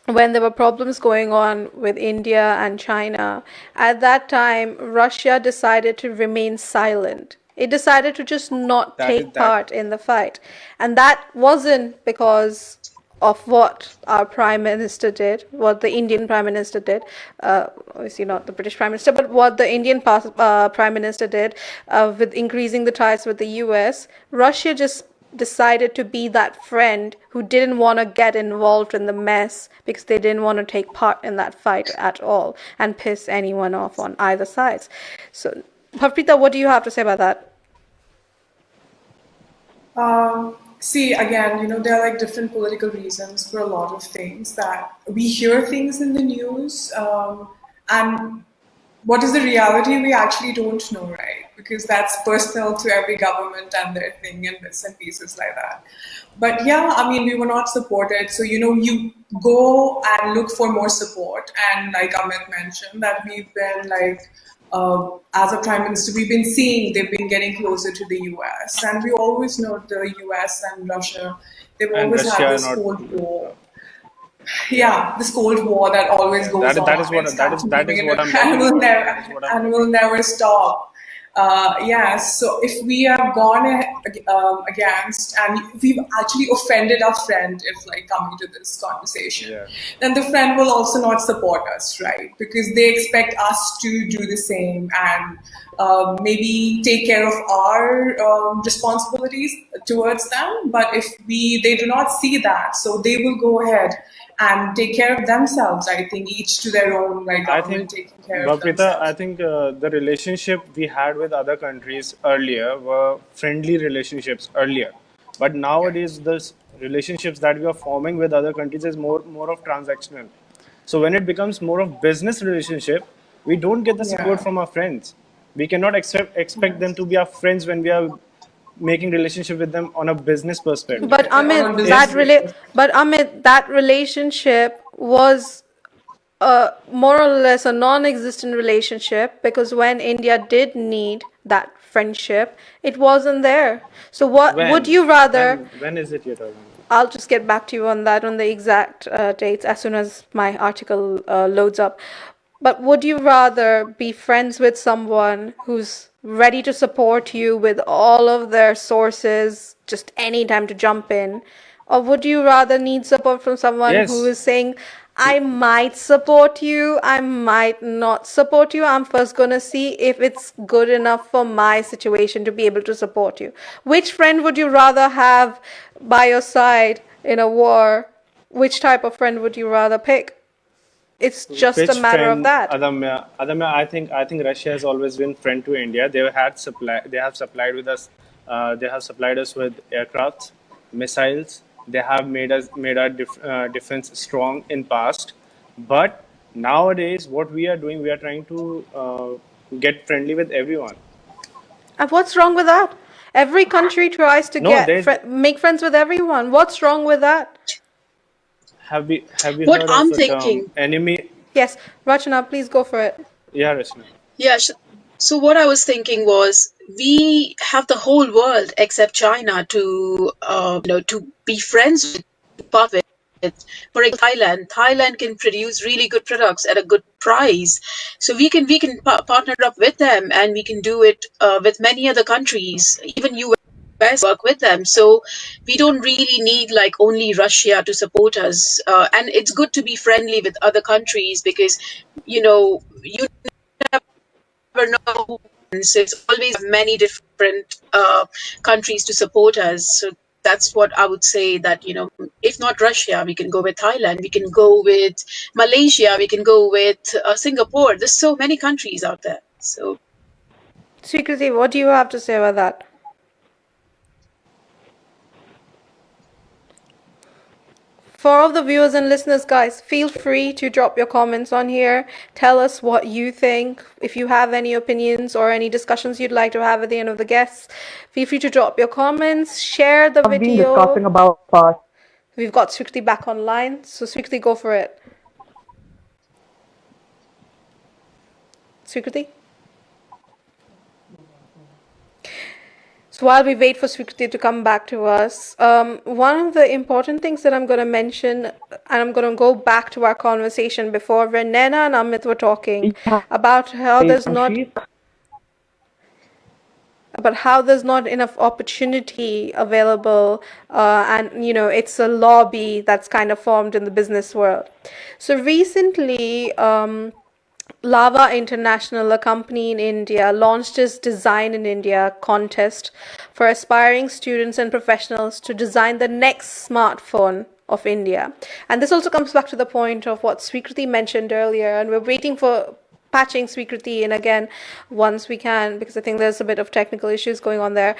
when there were problems going on with India and China, at that time, Russia decided to remain silent. It decided to just not That is take that. part in the fight. And that wasn't because of what our prime minister did, what the Indian prime minister did, obviously not the British prime minister, but what the Indian prime minister did with increasing the ties with the US. Russia just decided to be that friend who didn't want to get involved in the mess because they didn't want to take part in that fight at all and piss anyone off on either sides. So, Bhavpreeta, what do you have to say about that? See, again, there are like different political reasons for a lot of things that we hear things in the news, and what is the reality we actually don't know, right? Because that's personal to every government and their thing and bits and pieces like that. But yeah, I mean, we were not supported. So, you go and look for more support. And like Amit mentioned, that we've been like, as a prime minister, we've been seeing they've been getting closer to the US. And we always know the US and Russia, they've And always had Russia this not. Cold War. Yeah, this Cold War that always goes That on is what and starts that is moving what I'm and talking will about. never That is what I'm and talking will about. never stop. Yeah, so if we have gone against and we've actually offended our friend, if like coming to this conversation, Yeah. then the friend will also not support us, right? Because they expect us to do the same and maybe take care of our responsibilities towards them. But if they do not see that, so they will go ahead and take care of themselves. I think each to their own, like I government think, taking care of Bhavpreeta, I themselves. think the relationship we had with other countries earlier were friendly relationships earlier. But Yeah. nowadays, the relationships that we are forming with other countries is more of transactional. So when it becomes more of business relationship, we don't get the support Yeah. from our friends. We cannot expect them Yes. to be our friends when we are making relationship with them on a business perspective. But On a Amit, business If basis. that relationship was more or less a non-existent relationship because when India did need that friendship, it wasn't there. So what would when you rather? when is it you're talking about? I'll just get back to you on that on the exact dates as soon as my article loads up. But would you rather be friends with someone who's ready to support you with all of their sources, just any time to jump in? Or would you rather need support from someone who Yes. is saying, I might support you, I might not support you. I'm first gonna see if it's good enough for my situation to be able to support you. Which friend would you rather have by your side in a war? Which type of friend would you rather pick? It's just a Which matter of friend, that. Adamya, I think Russia has always been friend to India. They have supplied with us, they have supplied us with aircrafts, missiles. They have made our defense strong in past. But nowadays, what we are doing, we are trying to get friendly with everyone. And what's wrong with that? Every country tries to No, there's make friends with everyone. What's wrong with that? have you What heard of I'm the term thinking, enemy? Yes, Rachana, please go for it. Yeah, Rashna. yeah. So what I was thinking was we have the whole world except China to to be friends with, to part with. For example, Thailand can produce really good products at a good price, so we can partner up with them, and we can do it with many other countries, even US work with them. So we don't really need like only Russia to support us, and it's good to be friendly with other countries because you never know. So it's always many different countries to support us. So that's what I would say that, if not Russia, we can go with Thailand, we can go with Malaysia, we can go with Singapore. There's so many countries out there. So Srikriti, what do you have to say about that? For all the viewers and listeners, guys, feel free to drop your comments on here. Tell us what you think. If you have any opinions or any discussions you'd like to have at the end of the guests, feel free to drop your comments. Share the I've been video. discussing about past. We've got Srikriti back online, so Srikriti, go for it. Srikriti? So while we wait for Srikriti to come back to us, one of the important things that I'm going to mention, and I'm going to go back to our conversation before where Nena and Amit were talking about how there's not enough opportunity available, and it's a lobby that's kind of formed in the business world. So recently, Lava International, a company in India, launched its Design in India contest for aspiring students and professionals to design the next smartphone of India. And this also comes back to the point of what Swikriti mentioned earlier, and we're waiting for patching Swikriti in again once we can, because I think there's a bit of technical issues going on there.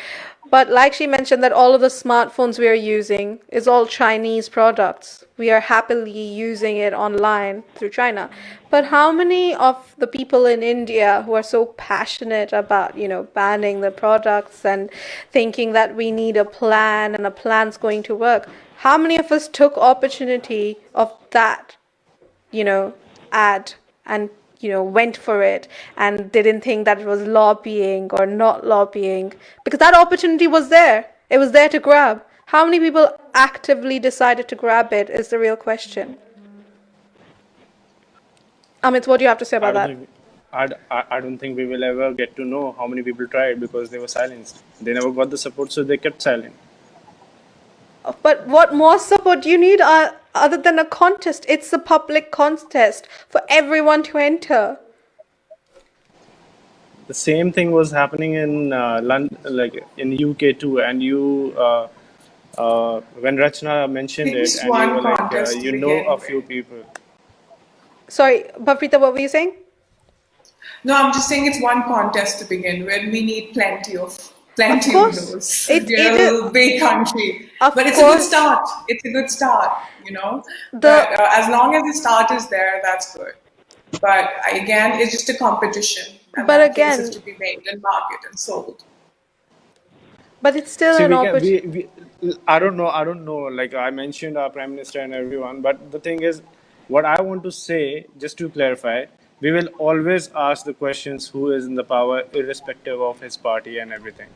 But like she mentioned, that all of the smartphones we are using is all Chinese products. We are happily using it online through China. But how many of the people in India who are so passionate about, banning the products and thinking that we need a plan and a plan's going to work, how many of us took opportunity of that, ad and went for it and didn't think that it was lobbying or not lobbying, because that opportunity was there. It was there to grab. How many people actively decided to grab it is the real question. Amit, what do you have to say I about don't that? think I don't think we will ever get to know how many people tried because they were silenced. They never got the support, so they kept silent. But what more support do you need other than a contest? It's a public contest for everyone to enter. The same thing was happening in London, like in UK too. And when Rachna mentioned it, It's and you one were like, contest to you know begin a with. few people. Sorry, Bhavrita, what were you saying? No, I'm just saying it's one contest to begin with. We need plenty of course, those. it We're a it is. little big country, Of but it's a good course, start. It's a good start, you know. the But as long as the start is there, that's good. But again, it's just a competition, and but then things have again, to be made and marketed and sold. but it's still See, an we can opportunity. I don't know. Like I mentioned our prime minister and everyone, but the thing is, what I want to say, just to clarify, we will always ask the questions who is in the power, irrespective of his party and everything.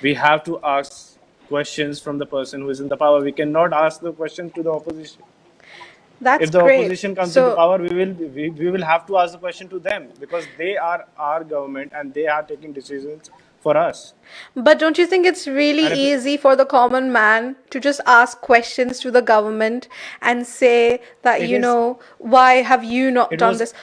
We have to ask questions from the person who is in the power. We cannot ask the question to the opposition. That's If the great. opposition comes into So, power, we will have to ask the question to them because they are our government and they are taking decisions for us. but don't you think it's really And if easy for the common man to just ask questions to the government and say that, it is, why have you not it done was, this?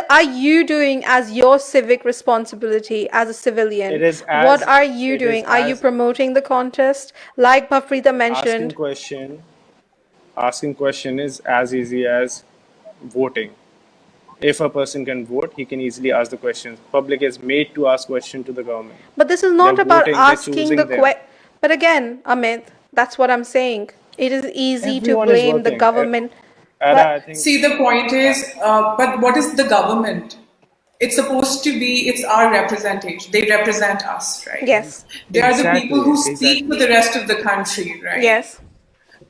Are you doing as your civic responsibility as a civilian? it is What as, are you it is doing? Are you as promoting the contest? Like Bhavrita asking mentioned, question. Asking question is as easy as voting. If a person can vote, he can easily ask the questions. Public is made to ask question to the government. but this is They're not about voting. They're asking the choosing them. But again, Amit, that's what I'm saying. It is easy to Everyone is blame the working. government, Era, I but think. See, the point Yeah. is, but what is the government? It's supposed to be, it's our representation. They represent us, right? yes, They are the people Exactly. who speak for Exactly. the rest of the country, right? yes.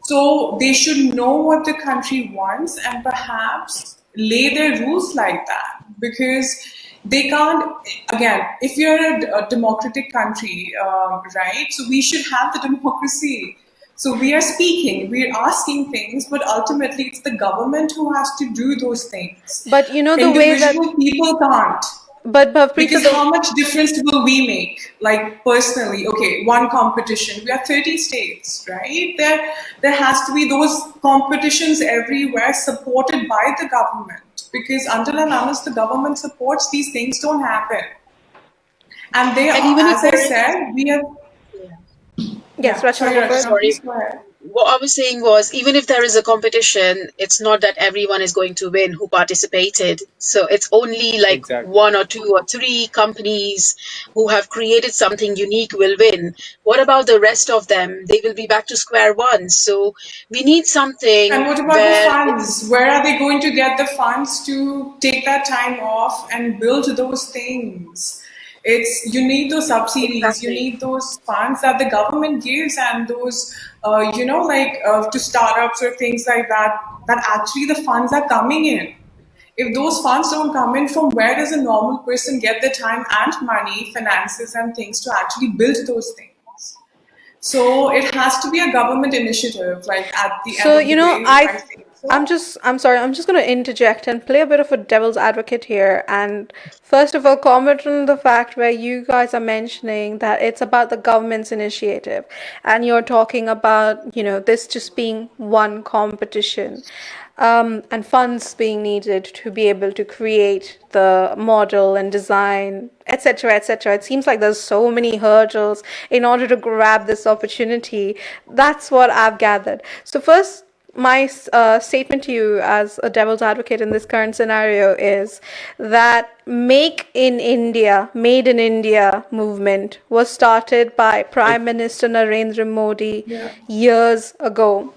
So they should know what the country wants and perhaps lay their rules like that because they can't, again, if you're a democratic country, right? So we should have the democracy. So we are speaking, we're asking things, but ultimately it's the government who has to do those things. But you know the way that, Individual people can't. but Bhavrita, Because how much difference will we make? Like personally, okay, one competition. We have 30 states, right? There has to be those competitions everywhere supported by the government. Because until and unless the government supports, these things don't happen. And they And are, even if as I there is, said, we have, yeah. yes, yeah, Rachna, sorry, go for it. Rachna, Sorry. please go ahead. What I was saying was, even if there is a competition, it's not that everyone is going to win who participated. So it's only like Exactly. one or two or three companies who have created something unique will win. What about the rest of them? They will be back to square one. So we need And something what about the where it's funds? Where are they going to get the funds to take that time off and build those things? It's you need those subsidies, you exactly. need those funds that the government gives, and those to startups or things like that. That actually the funds are coming in. If those funds don't come in, from where does a normal person get the time and money, finances, and things to actually build those things? So it has to be a government initiative. Like at the end So, of the day, I think so. I'm sorry, I'm just going to interject and play a bit of a devil's advocate here. And first of all, comment on the fact where you guys are mentioning that it's about the government's initiative. And you're talking about, this just being one competition. and funds being needed to be able to create the model and design, etc., etc. It seems like there's so many hurdles in order to grab this opportunity. That's what I've gathered. So first, my statement to you as a devil's advocate in this current scenario is that Made in India movement was started by Prime Minister Narendra Modi years ago.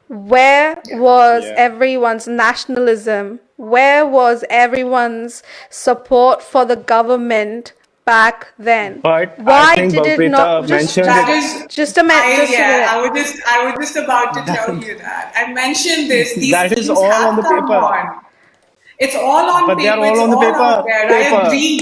Where was Yeah. everyone's nationalism? Where was everyone's support for the government back then? But I Why think did it Bhavprita not mentioned That it. is, just a minute, just a minute. I was just about to tell you that. I mentioned this. These That is schemes all have on the come paper. on. It's all on But they are paper. all It's on the all out paper. there. I Paper. agree.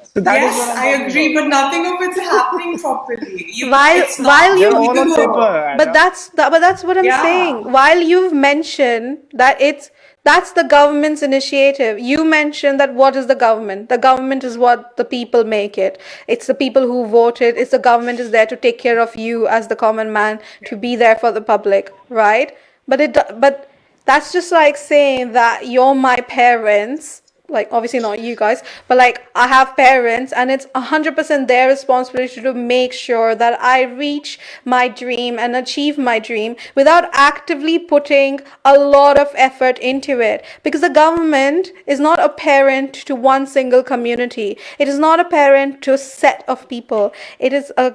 So that is Yes, what I'm I talking agree, about. but nothing of it's happening properly. While It's not while They're you all on feasible. paper. but Anna. that's what I'm Yeah. saying. While you've mentioned that that's the government's initiative, you mentioned that what is the government? The government is what the people make it. It's the people who voted. It's the government is there to take care of you as the common man, to be there for the public, right? But that's just like saying that you're my parents, like obviously not you guys, but like I have parents and it's 100% their responsibility to make sure that I reach my dream and achieve my dream without actively putting a lot of effort into it, because the government is not a parent to one single community. It is not a parent to a set of people. It is a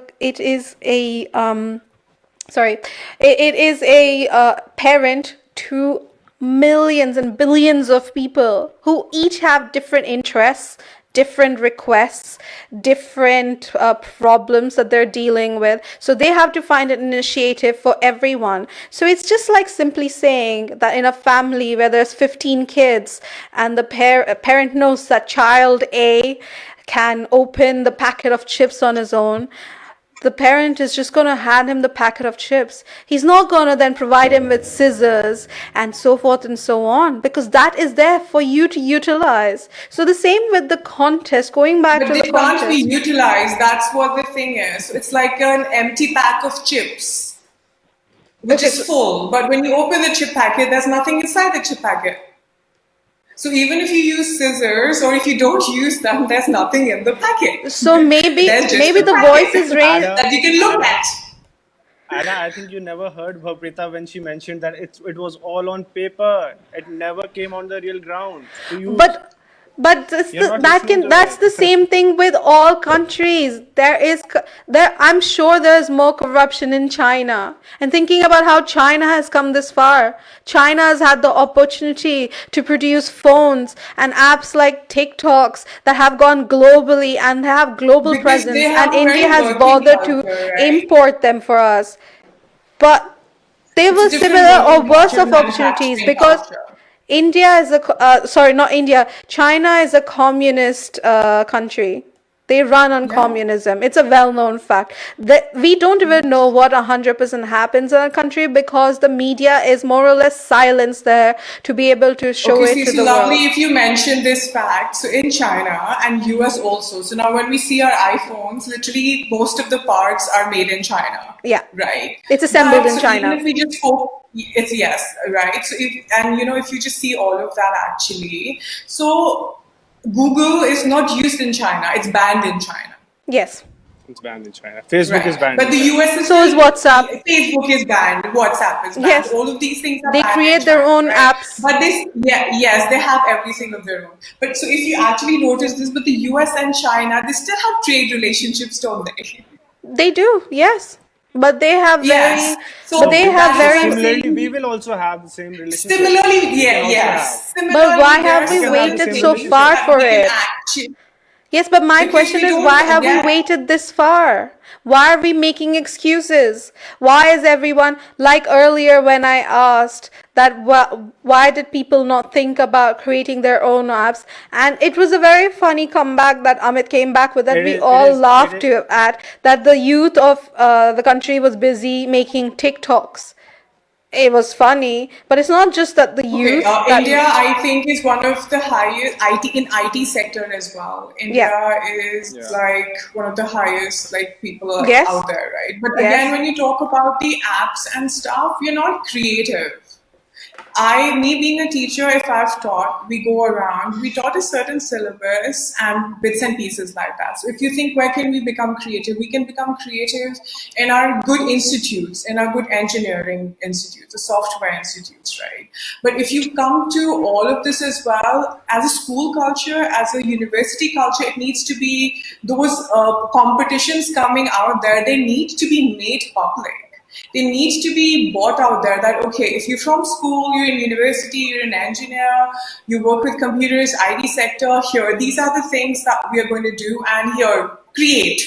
parent to millions and billions of people who each have different interests, different requests, different problems that they're dealing with. So they have to find an initiative for everyone. So it's just like simply saying that in a family where there's 15 kids and the parent knows that child A can open the packet of chips on his own, the parent is just going to hand him the packet of chips. He's not going to then provide him with scissors and so forth and so on, because that is there for you to utilize. So the same with the contest, going back But to they the can't be contest. utilized. That's what the thing is. It's like an empty pack of chips, which Okay, is full. But when you open the chip packet, there's nothing inside the chip packet. So even if you use scissors or if you don't use them, there's nothing in the packet. so maybe There's just maybe a the packet voice is raised. Anna, that you can look at. Anna, I think you never heard Bhavprita when she mentioned that it was all on paper. It never came on the real ground to use. But that's You're not that listening can to that's the it. same thing with all countries. There I'm sure there's more corruption in China. And thinking about how China has come this far, China has had the opportunity to produce phones and apps like TikToks that have gone globally and have global Because presence, they and have a India very has working bothered to culture, right? import them for us. But they It's a were different similar or working worse culture, of opportunities, manufacturing because culture. India is not India. China is a communist country. They run on Yeah. communism. It's a well-known fact that we don't even know what 100% happens in a country, because the media is more or less silenced there to be able to show Okay, it see, to so the lovely world. if you mention this fact. So in China and US also. So now when we see our iPhones, literally most of the parts are made in China. Yeah. Right. It's assembled in So China. even if we just it's yes, right. So if you just see all of that actually. So Google is not used in China. It's banned in China. Yes. It's banned in China. Facebook is Right. banned But in the China. US is So is still, WhatsApp. Facebook is banned, WhatsApp is banned. Yes. All of these things are They banned create in their China, own right? apps. But yes, they have everything of their own. But so if you actually notice this, but the US and China, they still have trade relationships, don't they? They do, yes. But they have Yes. So but they have that is very, what I'm Similarly, saying. we will also have the same relationship. Similarly, We can also yes. have. but why Similarly, there have are we We can have the waited same so things far relationship. that for we can it? actually, Yes, but my because question we is, don't why have we get. waited this far? Why are we making excuses? Why is everyone, like earlier when I asked that why did people not think about creating their own apps? And it was a very funny comeback that Amit came back with, that It we is. all laughed at, that the youth of the country was busy making TikToks. It was funny, but it's not just that the Okay, youth that India, I think, is one of the highest IT sector as well. India is Yeah. like one of the highest like people Yes. out there, right? But Yes. again, when you talk about the apps and stuff, you're not creative. me being a teacher, if I've taught, we go around, we taught a certain syllabus and bits and pieces like that. So if you think, where can we become creative? We can become creative in our good institutes, in our good engineering institutes, the software institutes, right? But if you come to all of this as well, as a school culture, as a university culture, it needs to be those competitions coming out there, they need to be made public. They need to be brought out there that, okay, if you're from school, you're in university, you're an engineer, you work with computers, IT sector, here, these are the things that we are going to do, and here, create.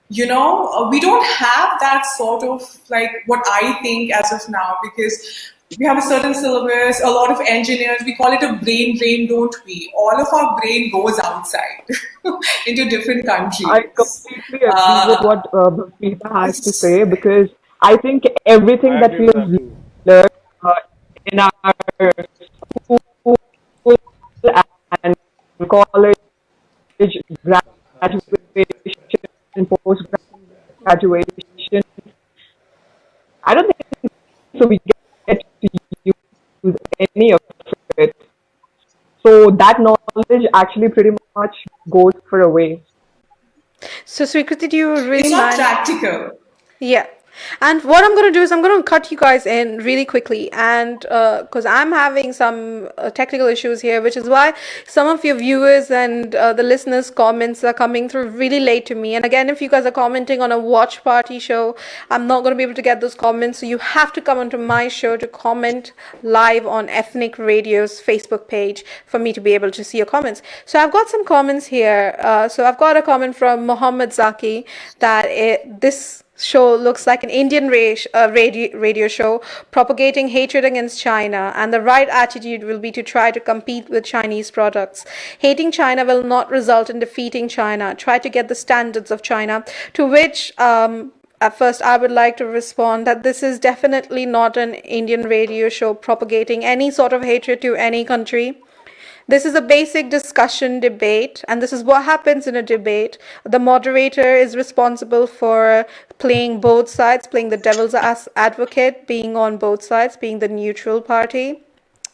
You know, we don't have that sort of like what I think as of now, because we have a certain syllabus, a lot of engineers, we call it a brain drain, don't we? All of our brain goes outside into different countries. I completely agree with what Bhavita has to say, because I think everything I that agree we with have that too. learned in our school and college, graduation, post graduation, I don't think so we get to use any of it. So that knowledge actually pretty much goes for away. So, Sweekriti, do you It's really not mind? practical. Yeah. And what I'm going to do is I'm going to cut you guys in really quickly, and because I'm having some technical issues here, which is why some of your viewers and the listeners' comments are coming through really late to me. And again, if you guys are commenting on a watch party show, I'm not going to be able to get those comments. So you have to come onto my show to comment live on Ethnic Radio's Facebook page for me to be able to see your comments. So I've got some comments here. So I've got a comment from Mohammed Zaki that this show looks like an Indian radio show propagating hatred against China, and the right attitude will be to try to compete with Chinese products. Hating China will not result in defeating China. Try to get the standards of China, to which at first I would like to respond that this is definitely not an Indian radio show propagating any sort of hatred to any country. This is a basic discussion debate, and this is what happens in a debate. The moderator is responsible for playing both sides, playing the devil's advocate, being on both sides, being the neutral party,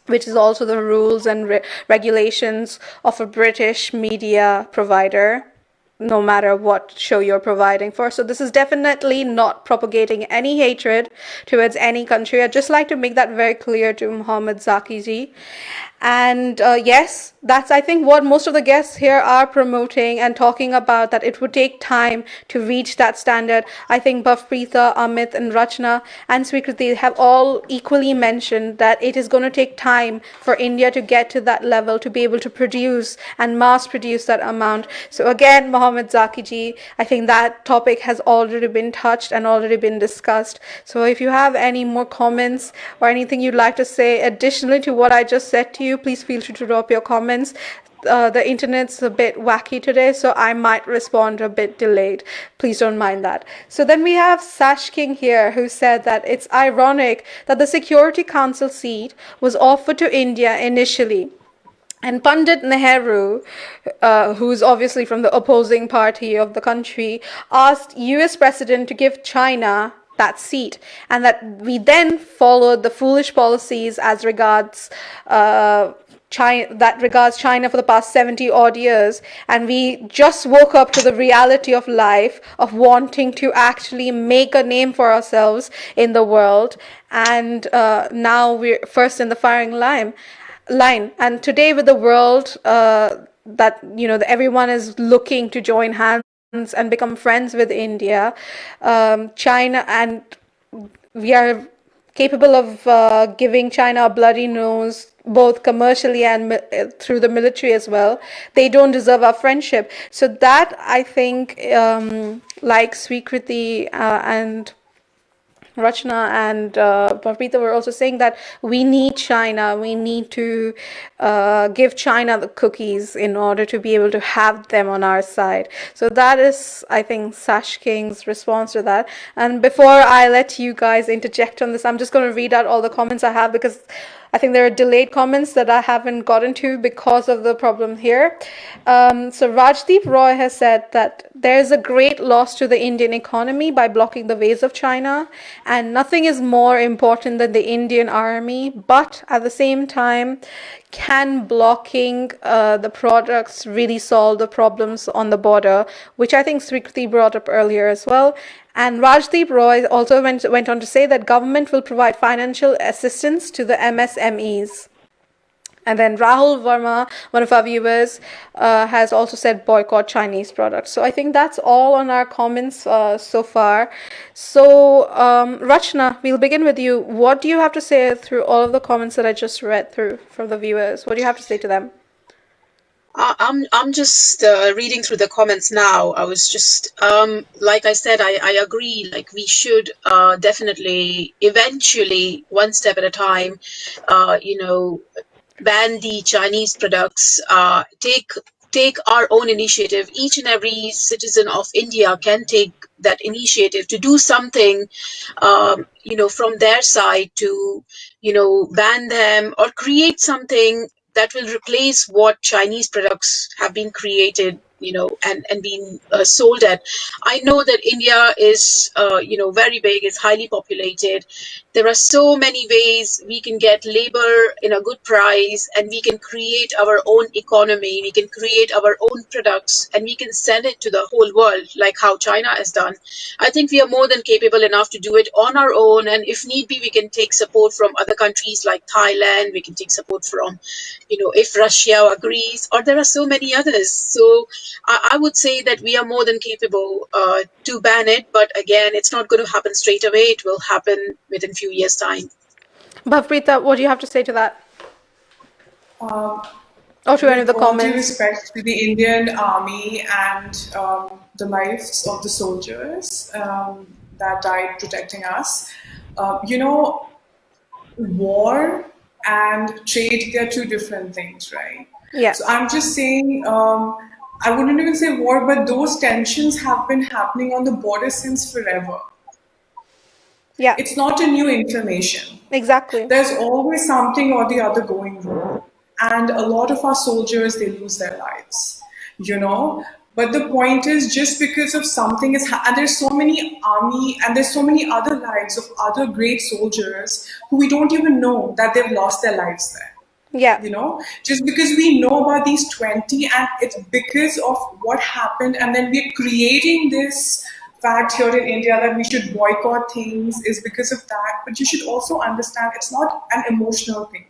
which is also the rules and regulations of a British media provider, no matter what show you're providing for. So this is definitely not propagating any hatred towards any country. I'd just like to make that very clear to Muhammad Zaki ji. And yes, that's I think what most of the guests here are promoting and talking about, that it would take time to reach that standard. I think Bhavpreeta, Amit and Rachna and Sweekriti have all equally mentioned that it is going to take time for India to get to that level, to be able to produce and mass produce that amount. So again, Mohammed Zaki ji, I think that topic has already been touched and already been discussed. So if you have any more comments or anything you'd like to say additionally to what I just said to you, please feel free to drop your comments. The internet's a bit wacky today, so I might respond a bit delayed. Please don't mind that. So then we have Sash King here, who said that it's ironic that the Security Council seat was offered to India initially, and Pandit Nehru, who's obviously from the opposing party of the country, asked US President to give China that seat, and that we then followed the foolish policies as regards China for the past 70 odd years, and we just woke up to the reality of life, of wanting to actually make a name for ourselves in the world, and now we're first in the firing line. And today, with the world that everyone is looking to join hands and become friends with India, China, and we are capable of giving China a bloody nose, both commercially and through the military as well. They don't deserve our friendship. So that, I think, like Sweekriti and Rachna and Bhavpreeta were also saying that we need China. We need to give China the cookies in order to be able to have them on our side. So that is, I think, Sash King's response to that. And before I let you guys interject on this, I'm just going to read out all the comments I have, because I think there are delayed comments that I haven't gotten to because of the problem here. So Rajdeep Roy has said that there is a great loss to the Indian economy by blocking the ways of China, and nothing is more important than the Indian army. But at the same time, can blocking the products really solve the problems on the border, which I think Srikriti brought up earlier as well. And Rajdeep Roy also went on to say that government will provide financial assistance to the MSMEs. And then Rahul Verma, one of our viewers, has also said boycott Chinese products. So I think that's all on our comments so far. So Rachna, we'll begin with you. What do you have to say through all of the comments that I just read through from the viewers? What do you have to say to them? I'm just reading through the comments now. I was just like I said, I agree. Like we should definitely, eventually, one step at a time, ban the Chinese products. Take our own initiative. Each and every citizen of India can take that initiative to do something, from their side to, ban them or create something that will replace what Chinese products have been created, and being sold at. I know that India is, very big, it's highly populated. There are so many ways we can get labor in a good price, and we can create our own economy, we can create our own products, and we can sell it to the whole world, like how China has done. I think we are more than capable enough to do it on our own, and if need be, we can take support from other countries like Thailand, we can take support from, if Russia agrees, or there are so many others. So I would say that we are more than capable to ban it, but again, it's not going to happen straight away. It will happen within few years' time. Bhavpreeta, what do you have to say to that? Or to any of the With all due comments? respect to the Indian Army and the lives of the soldiers that died protecting us, war and trade, they're two different things, right? Yeah. So I'm just saying, I wouldn't even say war, but those tensions have been happening on the border since forever. Yeah, It's not a new information. exactly. There's always something or the other going wrong. And a lot of our soldiers, they lose their lives, But the point is, just because of something and there's so many army and there's so many other lives of other great soldiers who we don't even know that they've lost their lives there. Yeah. Just because we know about these 20 and it's because of what happened, and then we're creating this fact here in India that we should boycott things is because of that. But you should also understand it's not an emotional thing.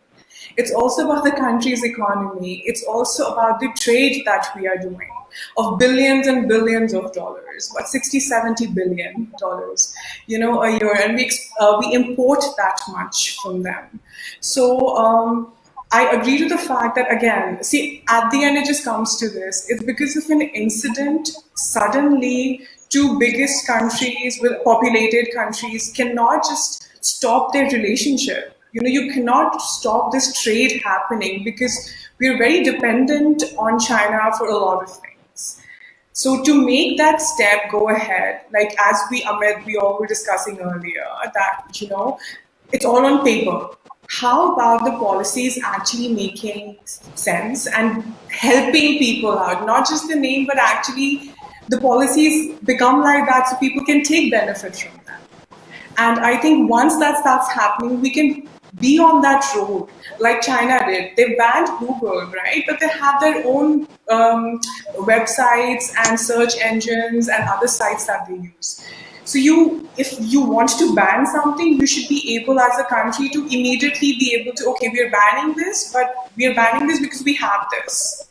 It's also about the country's economy. It's also about the trade that we are doing of billions and billions of dollars, what 60, 70 billion dollars, a year, and we import that much from them. So I agree to the fact that, again, see, at the end it just comes to this. It's because of an incident, suddenly two biggest countries with populated countries cannot just stop their relationship. You cannot stop this trade happening because we're very dependent on China for a lot of things. So to make that step go ahead, like as we all were discussing earlier, that, it's all on paper. How about the policies actually making sense and helping people out? Not just the name, but actually the policies become like that so people can take benefit from them. And I think once that starts happening, we can be on that road like China did. They banned Google, right? But they have their own websites and search engines and other sites that they use. So if you want to ban something, you should be able as a country to immediately be able to, okay, we're banning this, but we're banning this because we have this.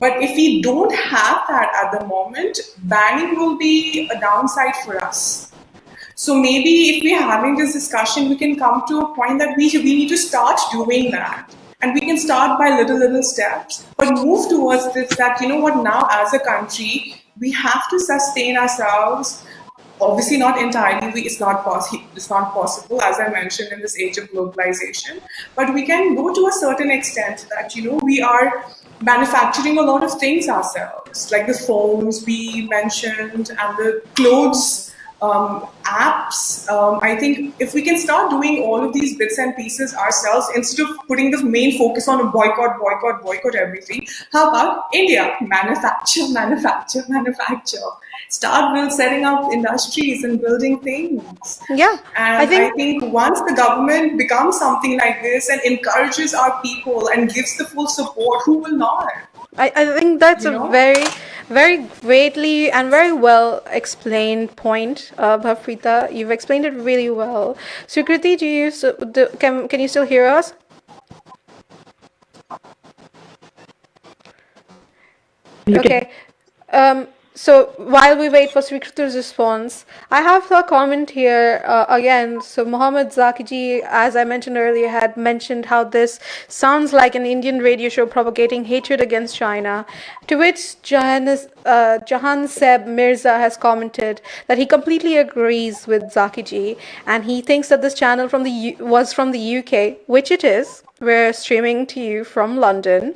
But if we don't have that at the moment, banning will be a downside for us. So maybe if we're having this discussion, we can come to a point that we need to start doing that. And we can start by little steps, but move towards this that, now as a country, we have to sustain ourselves. Obviously not entirely, it's not possible, as I mentioned, in this age of globalization. But we can go to a certain extent that, we are manufacturing a lot of things ourselves, like the phones we mentioned and the clothes apps. I think if we can start doing all of these bits and pieces ourselves instead of putting the main focus on a boycott, boycott, boycott everything, how about India? Manufacture, manufacture, manufacture. Start setting up industries and building things. Yeah, I And I think think once the government becomes something like this and encourages our people and gives the full support, who will not? I think that's You a know? very greatly and very well explained point, Bhavpreeta. You've explained it really well. Sukriti, can you still hear us? You can. Okay. So while we wait for Srikritu's response, I have a comment here again. So Mohammed Zakiji, as I mentioned earlier, had mentioned how this sounds like an Indian radio show propagating hatred against China. To which Jahan Seb Mirza has commented that he completely agrees with Zakiji, and he thinks that this channel was from the UK, which it is. We're streaming to you from London,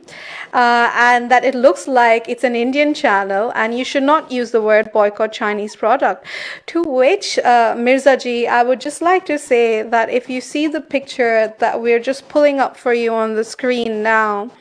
and that it looks like it's an Indian channel, and you should not use the word boycott Chinese product. To which, Mirza ji, I would just like to say that if you see the picture that we're just pulling up for you on the screen now,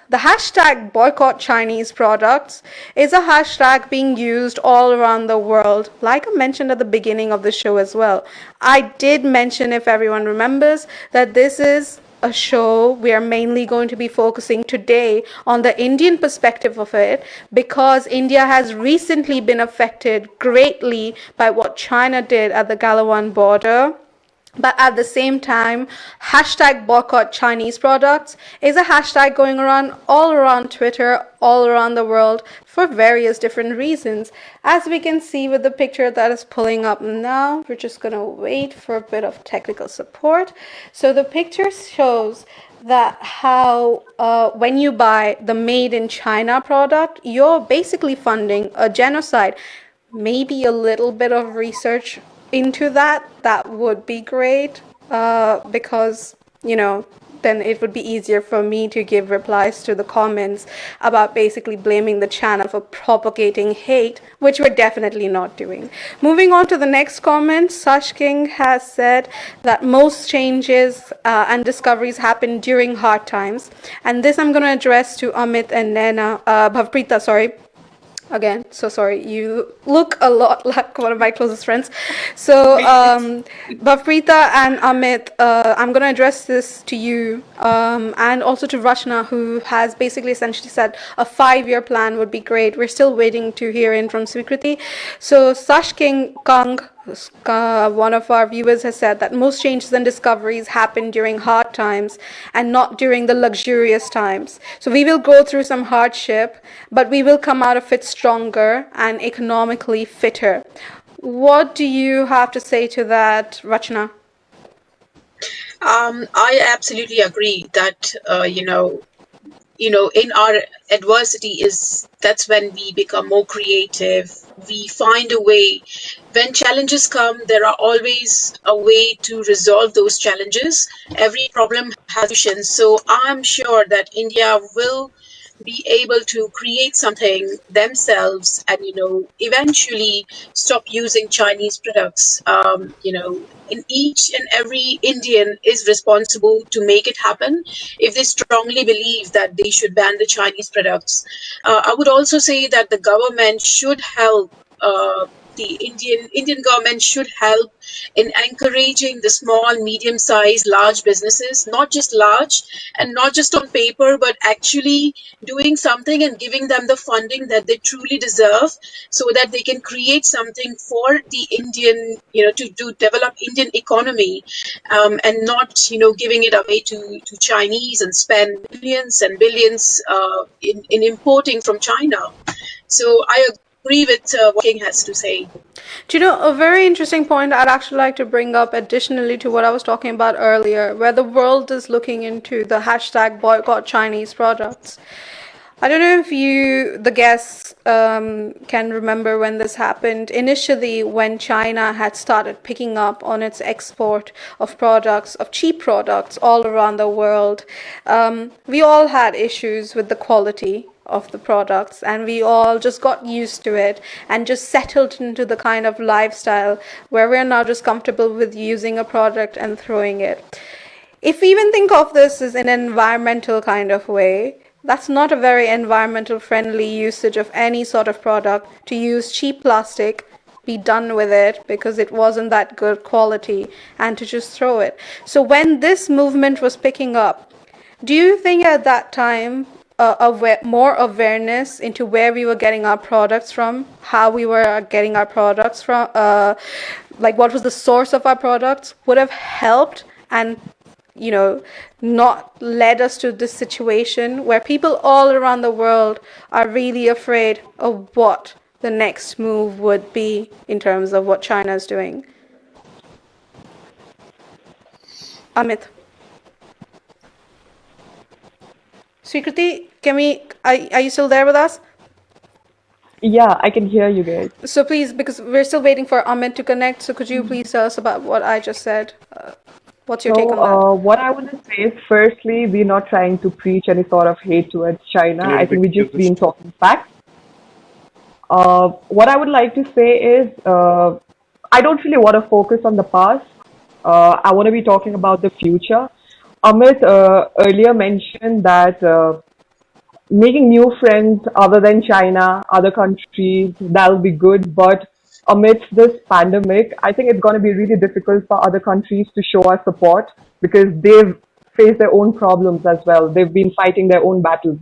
the hashtag boycott Chinese products is a hashtag being used all around the world, like I mentioned at the beginning of the show as well. I did mention, if everyone remembers, that this is a show we are mainly going to be focusing today on the Indian perspective of it, because India has recently been affected greatly by what China did at the Galawan border. But at the same time, hashtag boycott Chinese products is a hashtag going around all around Twitter, all around the world for various different reasons. As we can see with the picture that is pulling up now, we're just going to wait for a bit of technical support. So the picture shows that how when you buy the made in China product, you're basically funding a genocide. Maybe a little bit of research into that would be great, because then it would be easier for me to give replies to the comments about basically blaming the channel for propagating hate, which we're definitely not doing. Moving on to the next comment, Sash King has said that most changes and discoveries happen during hard times, and this I'm going to address to Amit and Bhavpreeta, sorry. Again, so sorry. You look a lot like one of my closest friends. So, Bhavpreeta and Amit, I'm going to address this to you, and also to Rachna, who has basically essentially said a 5-year plan would be great. We're still waiting to hear in from Swikriti. So, Sash King Kang, one of our viewers, has said that most changes and discoveries happen during hard times and not during the luxurious times. So we will go through some hardship, but we will come out of it stronger and economically fitter. What do you have to say to that, Rachna? I absolutely agree that in our adversity that's when we become more creative. We find a way. When challenges come, there are always a way to resolve those challenges. Every problem has solutions. So I'm sure that India will be able to create something themselves and eventually stop using Chinese products. And each and every Indian is responsible to make it happen if they strongly believe that they should ban the Chinese products. I would also say that the government should help. The Indian government should help in encouraging the small, medium-sized, large businesses, not just large and not just on paper, but actually doing something and giving them the funding that they truly deserve, so that they can create something for the Indian, to develop Indian economy, and not, giving it away to Chinese and spend billions and billions in importing from China. So I agree with what King has to say. Do you know, a very interesting point I'd actually like to bring up additionally to what I was talking about earlier, where the world is looking into the hashtag boycott Chinese products. I don't know if the guests, can remember when this happened. Initially, when China had started picking up on its export of products, of cheap products all around the world, we all had issues with the quality of the products, and we all just got used to it and just settled into the kind of lifestyle where we're now just comfortable with using a product and throwing it. If we even think of this as an environmental kind of way, that's not a very environmental friendly usage of any sort of product to use cheap plastic, be done with it because it wasn't that good quality, and to just throw it. So when this movement was picking up, do you think at that time more awareness into where we were getting our products from, how we were getting our products from, like what was the source of our products, would have helped and not led us to this situation where people all around the world are really afraid of what the next move would be in terms of what China is doing? Amit. Swikriti, are you still there with us? Yeah, I can hear you guys. So please, because we're still waiting for Amit to connect, so could you please tell us about what I just said? What's your take on that? What I want to say is, firstly, we're not trying to preach any sort of hate towards China. Can you I think repeat we're your just been question? talking facts. What I would like to say is, I don't really want to focus on the past. I want to be talking about the future. Amit earlier mentioned that making new friends other than China, other countries, that'll be good. But amidst this pandemic, I think it's going to be really difficult for other countries to show us support because they've faced their own problems as well. They've been fighting their own battles.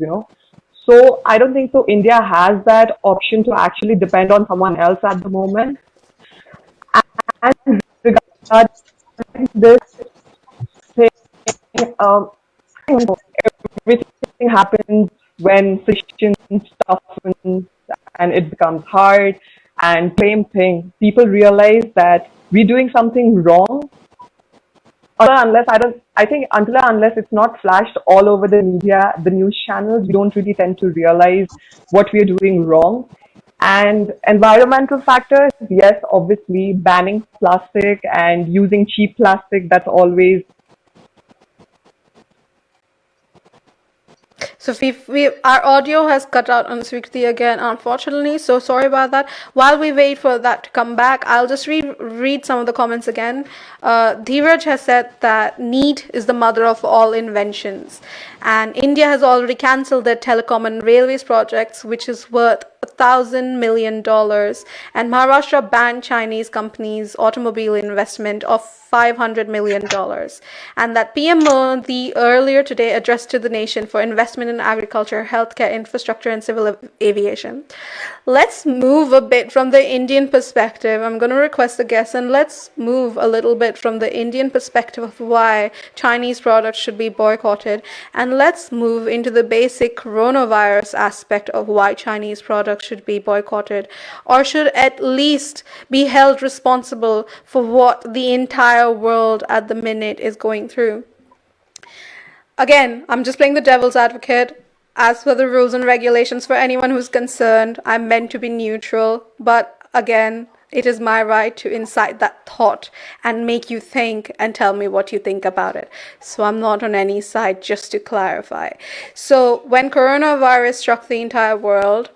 So I don't think so. India has that option to actually depend on someone else at the moment. And regarding this thing, um, everything happens when friction toughens and it becomes hard. And same thing, people realize that we're doing something wrong. I think until and unless it's not flashed all over the media, the news channels, we don't really tend to realize what we're doing wrong. And environmental factors, yes, obviously banning plastic and using cheap plastic, that's always. So our audio has cut out on Swikriti again, unfortunately. So sorry about that. While we wait for that to come back, I'll just read some of the comments again. Dheeraj has said that need is the mother of all inventions, and India has already cancelled their telecom and railways projects, which is worth $1,000 million, and Maharashtra banned Chinese companies' automobile investment of $500 million, and that PM Modi earlier today addressed to the nation for investment in agriculture, healthcare, infrastructure, and civil aviation. Let's move a bit from the Indian perspective. I'm going to request the guests, and let's move a little bit from the Indian perspective of why Chinese products should be boycotted, and let's move into the basic coronavirus aspect of why Chinese products should be boycotted, or should at least be held responsible for what the entire world at the minute is going through. Again, I'm just playing the devil's advocate. As for the rules and regulations, for anyone who's concerned, I'm meant to be neutral, but again, it is my right to incite that thought and make you think and tell me what you think about it. So I'm not on any side, just to clarify. So when coronavirus struck the entire world,